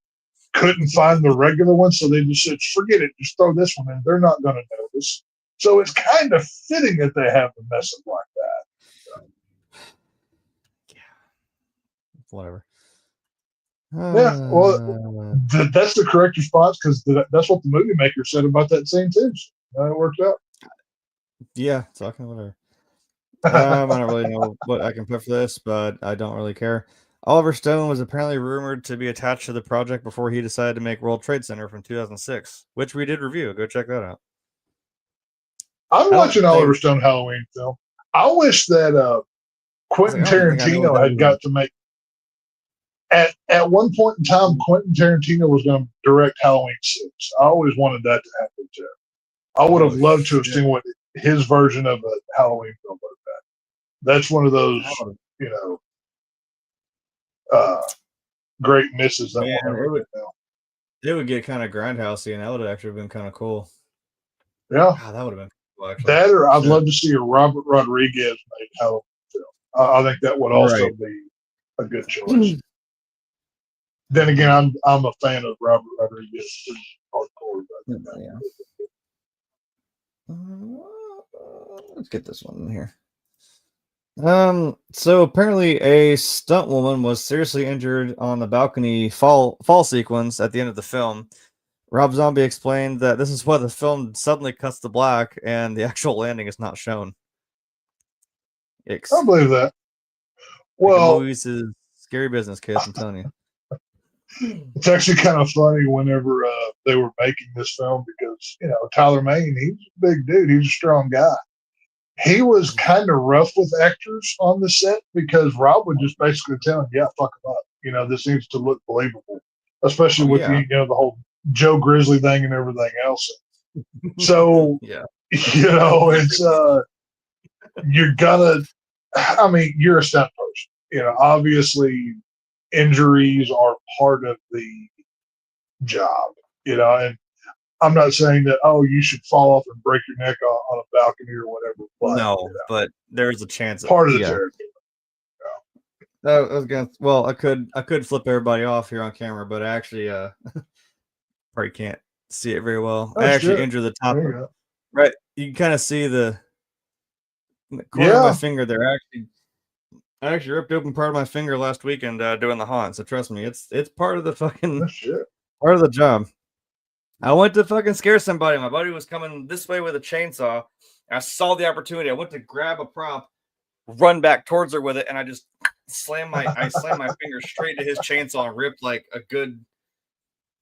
couldn't find the regular one, so they just said, forget it, just throw this one in. They're not going to notice. So it's kind of fitting that they have to mess up like that. Yeah. Whatever. Yeah, well, that's the correct response because that's what the movie maker said about that scene too. So it worked out. Yeah, talking whatever. I don't really know what I can put for this, but I don't really care. Oliver Stone was apparently rumored to be attached to the project before he decided to make World Trade Center from 2006, which we did review. Go check that out. I'm watching Oliver Stone Halloween film. I wish that Quentin Tarantino had got to make. At one point in time, Quentin Tarantino was going to direct Halloween 6. I always wanted that to happen too. I would have loved to have seen what his version of a Halloween film was. That's one of those, great misses that we'll never get now. It would get kind of grindhousey, and that would have actually been kind of cool. Yeah, that would have been cool, actually. That, or I'd love to see a Robert Rodriguez make Halloween film. I think that would also be a good choice. Then again, I'm a fan of Robert Rodriguez. Hardcore. Let's get this one in here. So apparently a stunt woman was seriously injured on the balcony fall sequence at the end of the film. Rob Zombie explained that this is why the film suddenly cuts to black and the actual landing is not shown. I believe that. Well, movies is scary business, kids. I'm telling you. It's actually kind of funny whenever they were making this film because Tyler Mane, he's a big dude, he's a strong guy. He was kind of rough with actors on the set because Rob would just basically tell him, "Yeah, fuck him up. This needs to look believable, especially with the whole Joe Grizzly thing and everything else." So it's you're gonna. I mean, you're a stunt person. Obviously, injuries are part of the job. And I'm not saying that, you should fall off and break your neck on a balcony or whatever. But, but there's a chance. Part of the territory. I could flip everybody off here on camera, but I actually probably can't see it very well. I actually injured the top. Right, you can kind of see the corner of my finger there. I actually ripped open part of my finger last weekend doing the haunt. So trust me, it's part of the fucking part of the job. I went to fucking scare somebody. My buddy was coming this way with a chainsaw. I saw the opportunity. I went to grab a prop, run back towards her with it, and I just slammed my finger straight to his chainsaw and ripped like a good,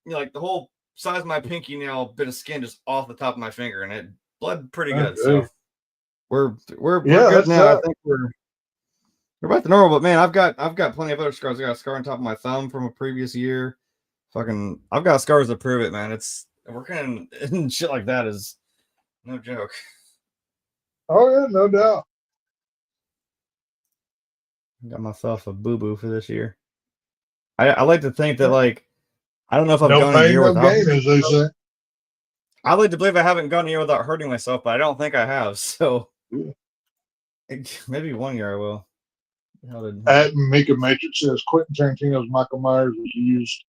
like the whole size of my pinky nail bit of skin just off the top of my finger, and it bled pretty good. So we're good now. I think we're back to normal. But man, I've got plenty of other scars. I got a scar on top of my thumb from a previous year. I've got scars to prove it, man. It's working and shit like that is no joke. Oh yeah, no doubt. Got myself a boo-boo for this year. I like to think that I don't know if I've gone a year without. Gain, as they say. I like to believe I haven't gone a year without hurting myself, but I don't think I have. So maybe 1 year I will. At Mika Matrix says Quentin Tarantino's Michael Myers was used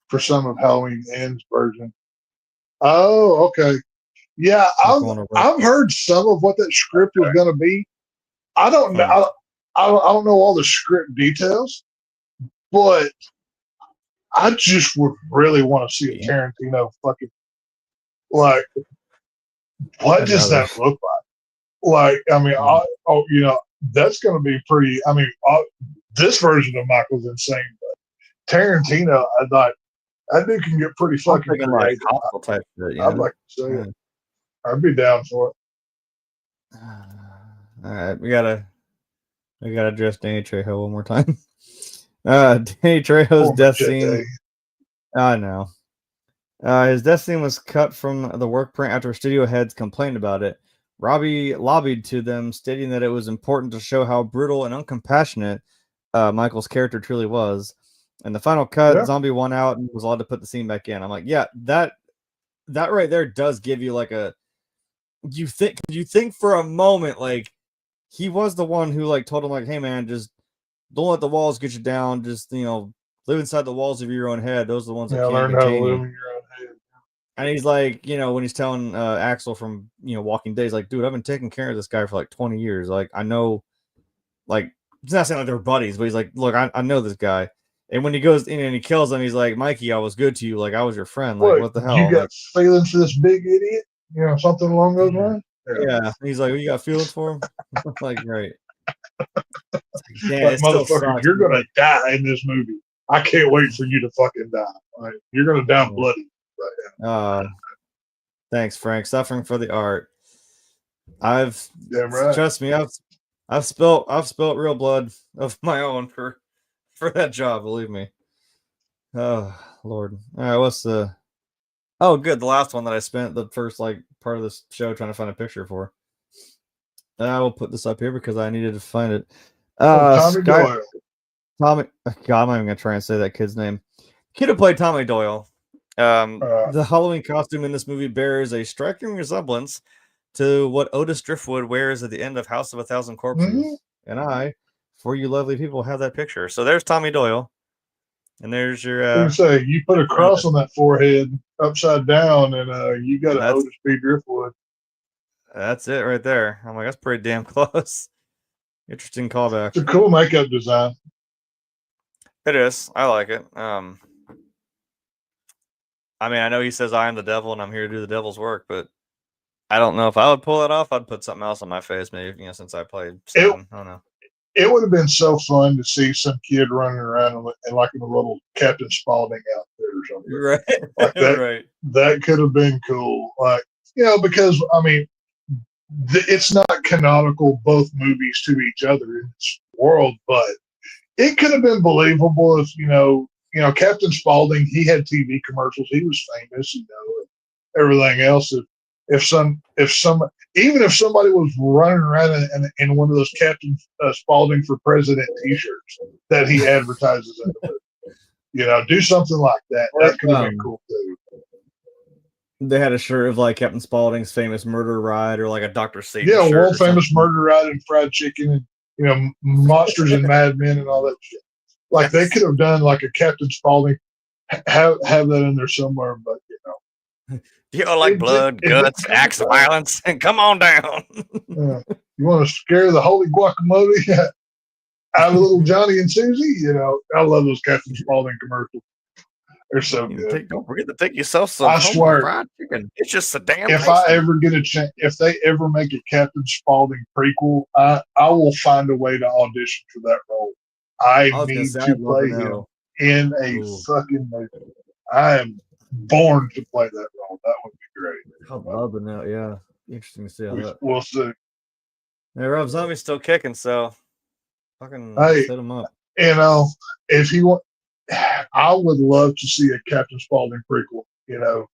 for some of Halloween Ends version. Oh, okay. Yeah, I've heard some of what that script was going to be. I don't know. I don't know all the script details, but I just would really want to see a Tarantino fucking what does that look like? Like, I mean, that's going to be pretty. I mean, this version of Michael's insane, but Tarantino, I thought that dude can get pretty fucking creative. Hostile type shit, I'd like to say it. I'd be down for it. All right, we gotta address Danny Trejo one more time. Danny Trejo's death scene. I know. His death scene was cut from the work print after studio heads complained about it. Robbie lobbied to them, stating that it was important to show how brutal and uncompassionate Michael's character truly was. And the final cut, Zombie won out and was allowed to put the scene back in. I'm like, yeah, that right there does give you like a you think for a moment like he was the one who like told him like, hey man, just don't let the walls get you down. Just live inside the walls of your own head. Those are the ones that can't contain you. And he's like, when he's telling Axel from Walking Dead, he's like, dude, I've been taking care of this guy for like 20 years. Like, I know, like, he's not saying like they're buddies, but he's like, look, I know this guy. And when he goes in and he kills him, he's like, Mikey, I was good to you. Like, I was your friend. Like, what the hell? You got feelings for this big idiot? Something along those lines? Yeah. He's like, you got feelings for him? Like, right. Like, motherfucker, you're going to die in this movie. I can't wait for you to fucking die. Like, you're going to die bloody. Right. Thanks, Frank. Suffering for the art. Trust me, I've spilt real blood of my own for that job. Believe me. Oh Lord. All right. What's the? Oh, good. The last one that I spent the first part of this show trying to find a picture for. I will put this up here because I needed to find it. Tommy Doyle. God, I'm not even gonna try and say that kid's name. Kid who played Tommy Doyle. The Halloween costume in this movie bears a striking resemblance to what Otis Driftwood wears at the end of House of a Thousand Corpses. Mm-hmm. And I, for you lovely people, have that picture. So there's Tommy Doyle. And there's your... you put a cross on that forehead upside down, and you got an Otis B. Driftwood. That's it right there. I'm like, that's pretty damn close. Interesting callback. It's a cool makeup design. It is. I like it. I mean, I know he says I am the devil and I'm here to do the devil's work, but I don't know if I would pull it off. I'd put something else on my face, maybe, since I played Satan. I don't know. It would have been so fun to see some kid running around in like in a little Captain Spaulding outfit or something. Right. Like that, right. That could have been cool. Like, because, I mean, it's not canonical, both movies to each other in this world, but it could have been believable if, Captain Spaulding, he had TV commercials. He was famous, everything else. If somebody was running around in one of those Captain Spaulding for President T-shirts that he advertises in the movie, do something like that. That could have been cool too. They had a shirt of like Captain Spaulding's famous murder ride, or like a Dr. Satan. Yeah, world famous murder ride and fried chicken, and monsters and Mad Men and all that shit. Like, they could have done like a Captain Spaulding, have that in there somewhere, but you like blood, guts, acts of violence, and come on down. You want to scare the holy guacamole out of little Johnny and Susie? I love those Captain Spaulding commercials. They're so good. Don't forget to take yourself some. I swear, fried chicken. It's just a damn. If I ever get a chance, if they ever make a Captain Spaulding prequel, I will find a way to audition for that role. I need to play him in a fucking movie. I am born to play that role. That would be great. I'd love to know. Yeah, interesting to see how that. We'll see. Hey, Rob Zombie's still kicking, so fucking set him up. If he want, I would love to see a Captain Spaulding prequel.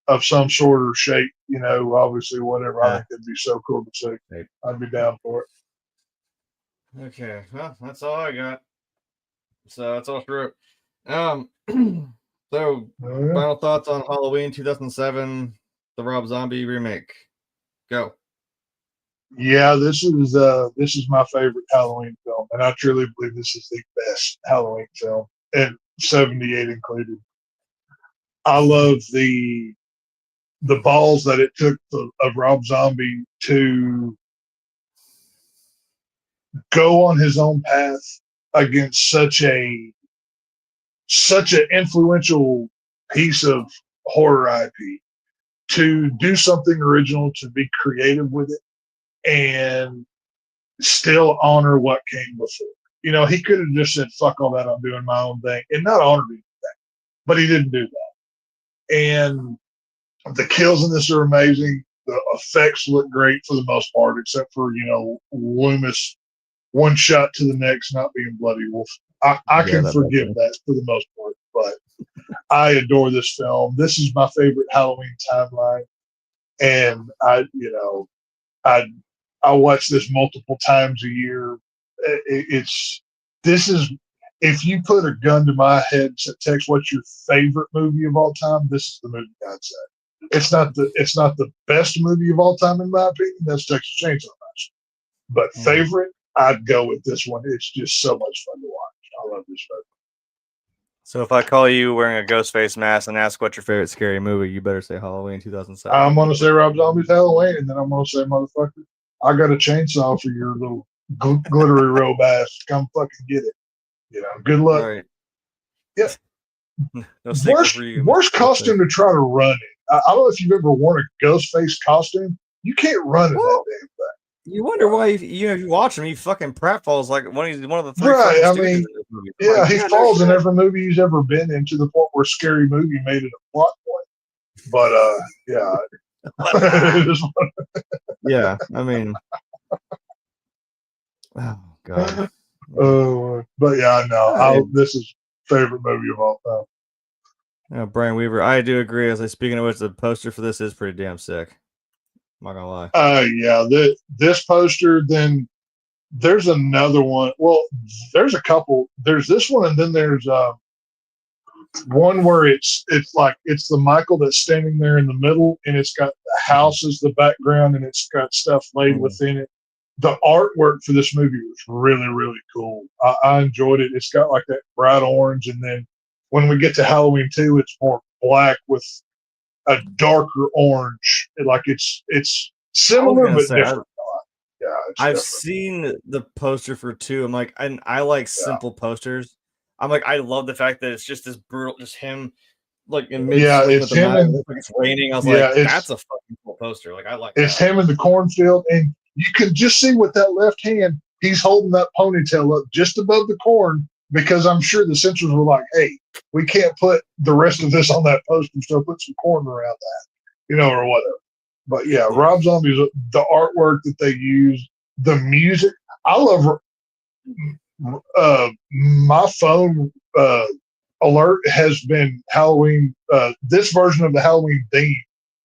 Of some sort or shape. Obviously, whatever. Yeah. I think that'd be so cool to see. I'd be down for it. Okay, well, that's all I got. So that's all true. So final thoughts on Halloween 2007, the Rob Zombie remake. Go. Yeah, this is my favorite Halloween film, and I truly believe this is the best Halloween film, and 78 included. I love the balls that it took of Rob Zombie to go on his own path against such an influential piece of horror IP, to do something original, to be creative with it, and still honor what came before. You know, he could have just said, fuck all that, I'm doing my own thing, and not honor me for that. But he didn't do that. And the kills in this are amazing. The effects look great for the most part, except for, you know, Loomis one shot to the next not being Bloody Wolf. I can forgive that for the most part, but I adore this film. This is my favorite Halloween timeline. And I watch this multiple times a year. If you put a gun to my head and said, Tex, what's your favorite movie of all time? This is the movie I'd say. It's not the best movie of all time in my opinion. That's Texas Chainsaw Massacre. But favorite, I'd go with this one. It's just so much fun to watch. I love this movie. So if I call you wearing a ghost face mask and ask what's your favorite scary movie, you better say Halloween 2007. I'm gonna say Rob Zombie's Halloween, and then I'm gonna say, motherfucker, I got a chainsaw for your little glittery robe ass. Come fucking get it. You know, good luck. All right. Yeah. No worst costume to try to run in. I don't know if you've ever worn a ghost face costume. You can't run in that damn thing. You wonder why if you watch him, he fucking pratfalls like one of the three. Right. I mean, yeah, he falls in every movie he's ever been in, to the point where Scary Movie made it a plot point. But yeah. Yeah, I mean, oh god. But yeah, no, this is favorite movie of all time. Yeah, Brian Weaver, I do agree. As I speaking of which, the poster for this is pretty damn sick. I'm not gonna lie. Yeah, this poster. Then there's another one. Well, there's a couple. There's this one, and then there's one where it's like it's the Michael that's standing there in the middle, and it's got the house as the background, and it's got stuff laid within it. The artwork for this movie was really, really cool. I enjoyed it. It's got like that bright orange, and then when we get to Halloween 2, it's more black with a darker orange. Like it's similar but different. Yeah, I've seen the poster for 2. I'm like, and I like simple posters. I'm like, I love the fact that it's just this brutal, just him like in mid swing with the mountain. It's raining. I was like, that's a fucking cool poster. Like I like it's him in the cornfield, and you can just see with that left hand, he's holding that ponytail up just above the corn, because I'm sure the censors were like, hey, we can't put the rest of this on that poster, so put some corn around that, or whatever. But yeah, Rob Zombie's, the artwork that they use, the music. I love my phone alert has been Halloween, this version of the Halloween theme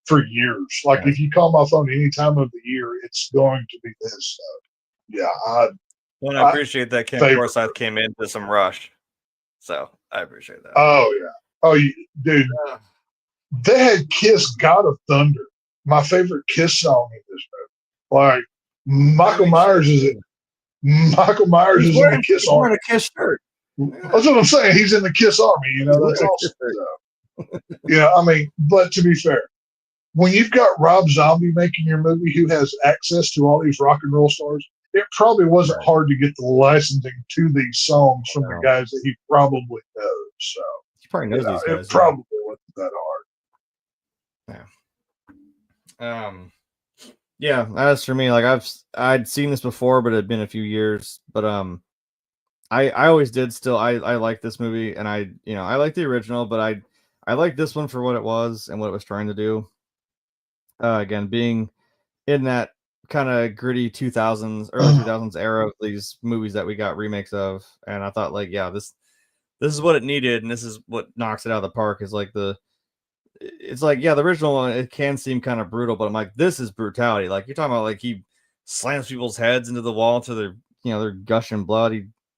for years. Like if you call my phone any time of the year, it's going to be this. I appreciate that Ken Forsythe came into some Rush. So I appreciate that. Oh yeah. Oh, dude. They had Kiss God of Thunder, my favorite Kiss song in this movie. Like Michael Myers is in the Kiss army. Wearing a Kiss shirt. That's what I'm saying. He's in the Kiss army. That's awesome. I mean, but to be fair, when you've got Rob Zombie making your movie, who has access to all these rock and roll stars, it probably wasn't hard to get the licensing to these songs from the guys that he probably knows. So he probably knows these guys. It probably wasn't that hard. Yeah. Yeah, as for me, like I'd seen this before, but it had been a few years. But I always did still I like this movie, and I like the original, but I like this one for what it was and what it was trying to do. Again, being in that kind of gritty 2000s, early 2000s era of these movies that we got remakes of, and I thought like, yeah, this is what it needed, and this is what knocks it out of the park. Is like it's like, yeah, the original one, it can seem kind of brutal, but I'm like, this is brutality. Like you're talking about, like he slams people's heads into the wall to their they're gushing blood.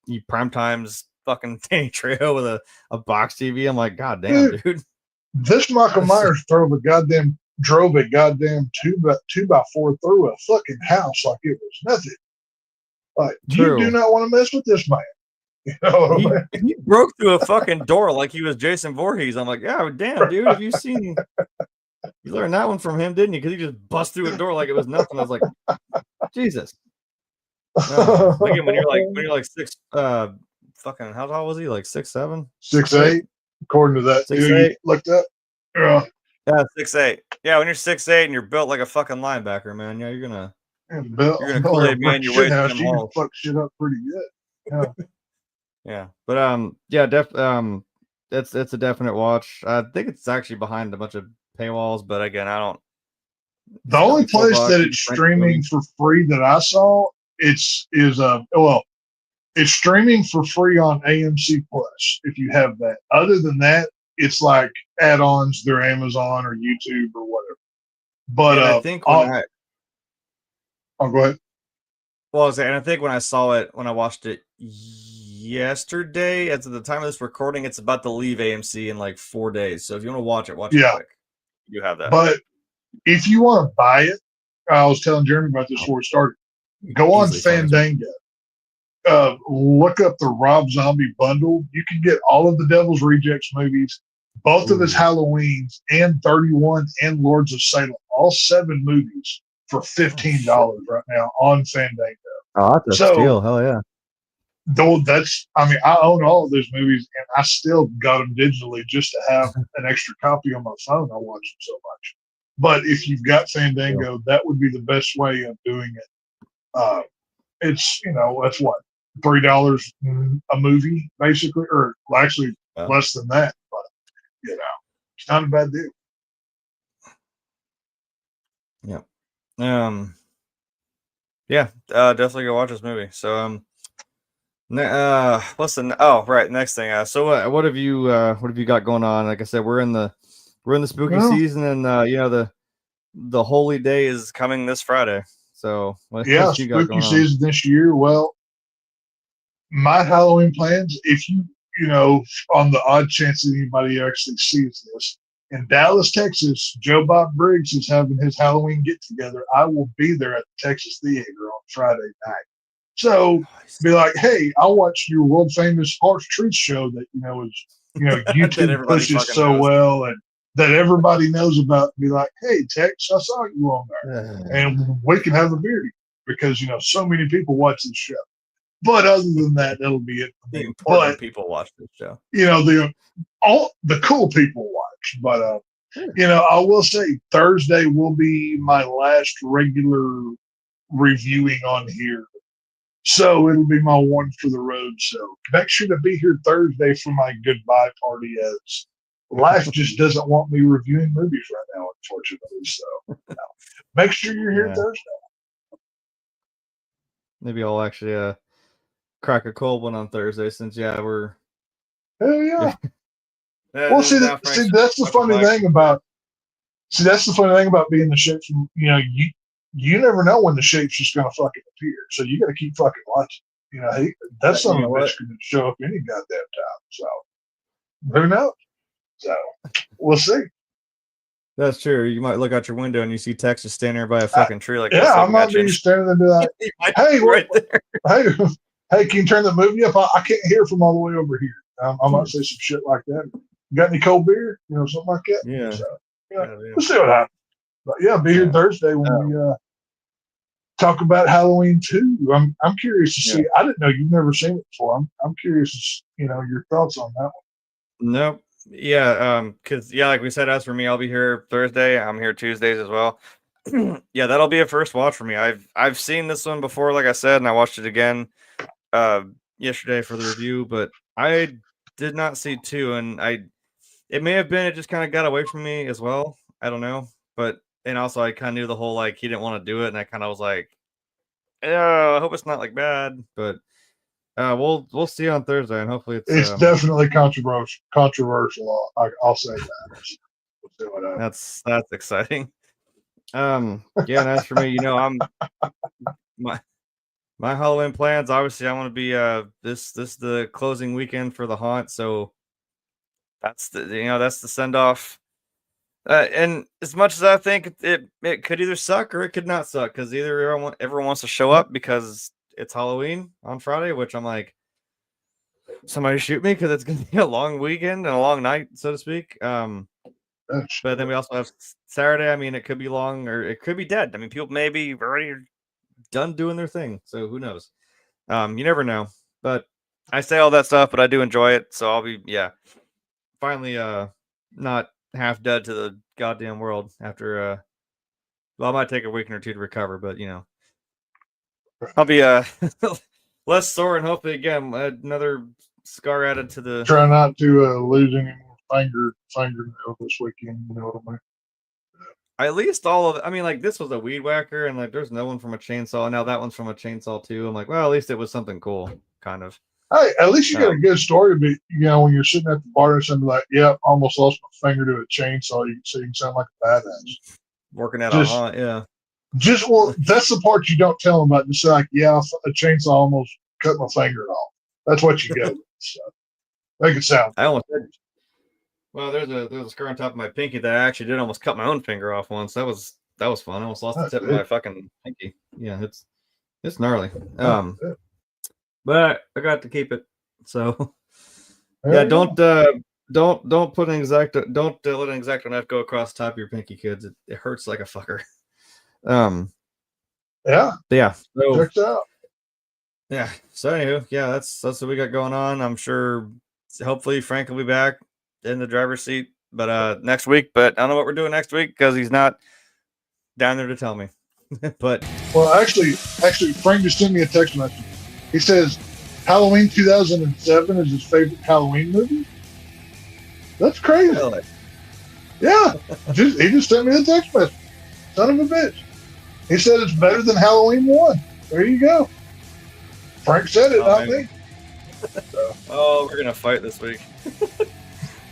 He prime times fucking Danny Trejo with a box TV. I'm like, god damn, dude. This Michael Myers drove a goddamn 2x4 through a fucking house like it was nothing. Like, you do not want to mess with this man. He broke through a fucking door like he was Jason Voorhees. I'm like, yeah, damn, dude. Have you seen? You learned that one from him, didn't you? Because he just bust through a door like it was nothing. I was like, Jesus. No. Again, when you're like six, fucking, how tall was he? Like 6'7", 6'8", according to that. 6'8", looked up. Yeah, 6'8". Yeah, when you're 6'8" and you're built like a fucking linebacker, man. Yeah, you're gonna. And You're gonna Kool-Aid man your way to them you can halls. fuck shit up pretty good. Yeah. Yeah, but yeah, it's a definite watch. I think it's actually behind a bunch of paywalls, but again, I don't. The only $4 place that you it's can rent the movie. streaming for free that I saw, it's streaming for free on AMC Plus if you have that. Other than that, it's like add-ons through Amazon or YouTube or whatever. But And I think when I go ahead. well, and I think when I saw it, when I watched it yesterday, as of the time of this recording, it's about to leave AMC in like 4 days. So if you want to watch it quick. You have that. But if you want to buy it, I was telling Jeremy about this before we started. Go on Fandango. Look up the Rob Zombie bundle. You can get all of the Devil's Rejects movies, both of his Halloweens, and 31 and Lords of Salem, all 7 movies for $15 right now on Fandango. Oh, that's a steal. Hell yeah. Though I own all of those movies and I still got them digitally just to have an extra copy on my phone. I watch them so much. But if you've got Fandango, that would be the best way of doing it. It's, that's what, $3 a movie, basically, or actually less than that. But, it's not a bad deal. Yeah. Definitely go watch this movie. So, next thing. So what have you got going on? Like I said, we're in the spooky season, and the holy day is coming this Friday. So what you got spooky going season this year. Well, my Halloween plans, if you on the odd chance that anybody actually sees this, in Dallas, Texas, Joe Bob Briggs is having his Halloween get together. I will be there at the Texas Theater on Friday night. So be like, hey, I'll watch your world famous Harsh Truth show that is YouTube pushes so well and that everybody knows about. Be like, hey, Tex, I saw you on there, and we can have a beer because so many people watch this show. But other than that, that'll be it. The important people watch this show. The cool people watch. But I will say Thursday will be my last regular reviewing on here. So it'll be my one for the road. So make sure to be here Thursday for my goodbye party, as life just doesn't want me reviewing movies right now, unfortunately. So make sure you're here Thursday. Maybe I'll actually crack a cold one on Thursday, since we're hell yeah. Well, see, that's the funny thing about being the shape from you never know when the shape's just gonna fucking appear, so you got to keep fucking watching. That's something that's gonna show up any goddamn time. So who knows? So we'll see. That's true. You might look out your window and you see Texas standing there by a fucking tree like I might be standing there and be like, hey, right there. Hey, can you turn the movie up? I can't hear from all the way over here. I might say some shit like that. You got any cold beer? Something like that. Yeah. So, we'll see what happens. But be here Thursday when we talk about Halloween 2. I'm curious to see. I didn't know you've never seen it before. I'm curious, your thoughts on that one. Nope. Yeah, because like we said, as for me, I'll be here Thursday. I'm here Tuesdays as well. That'll be a first watch for me. I've seen this one before, like I said, and I watched it again yesterday for the review, but I did not see 2, and it may have been it just kind of got away from me as well. I don't know, and also I kind of knew the whole he didn't want to do it, and I kind of was like, I hope it's not bad, but we'll see on Thursday, and hopefully it's definitely controversial. I'll say that. We'll see what happens. That's exciting. And as for me, I'm my Halloween plans. Obviously, I want to be this the closing weekend for the haunt, so that's the send off. And as much as I think it could either suck or it could not suck, because either everyone wants to show up because it's Halloween on Friday, which I'm like, somebody shoot me, because it's gonna be a long weekend and a long night, so to speak. But then we also have Saturday. I mean, it could be long or it could be dead. I mean, people may be already done doing their thing, so who knows? You never know. But I say all that stuff, but I do enjoy it, so I'll be finally not half dead to the goddamn world after I might take a week or two to recover, but I'll be less sore and hopefully again another scar added to the. Try not to lose any more fingernail this weekend. You know what I mean? At least all of it. I mean, like this was a weed whacker, and like there's no one from a chainsaw. Now that one's from a chainsaw too. I'm like, well, at least it was something cool, kind of. Hey, at least you got a good story. But when you're sitting at the bar and something like, "Yeah, almost lost my finger to a chainsaw," you can sound like a badass. Working out a hunt, yeah. That's the part you don't tell them about. Just like, yeah, a chainsaw almost cut my finger off. That's what you go with. So make it sound. I almost did. Well, there's a scar on top of my pinky that I actually did almost cut my own finger off once. That was fun. I almost lost the tip of my fucking pinky. Yeah, it's gnarly. But I got to keep it. So yeah, don't put an X-Acto, don't let an X-Acto knife go across the top of your pinky, kids. It hurts like a fucker. Yeah. So, checks out. Yeah. So anywho, yeah, that's what we got going on. I'm sure hopefully Frank will be back in the driver's seat, but next week. But I don't know what we're doing next week because he's not down there to tell me. But actually, Frank just sent me a text message. He says Halloween 2007 is his favorite Halloween movie. That's crazy. Really? Yeah, he just sent me a text message. Son of a bitch. He said it's better than Halloween 1. There you go. Frank said it, not me. Oh, we're gonna fight this week.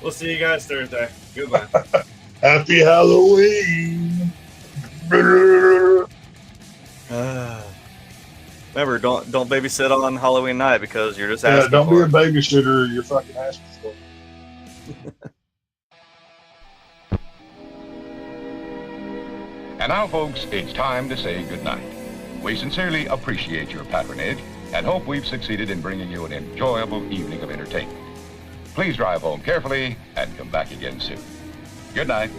We'll see you guys Thursday. Goodbye. Happy Halloween. Remember, don't babysit on Halloween night because you're just asking. Don't be a babysitter. You're fucking asking for it. And now, folks, it's time to say goodnight. We sincerely appreciate your patronage and hope we've succeeded in bringing you an enjoyable evening of entertainment. Please drive home carefully and come back again soon. Good night.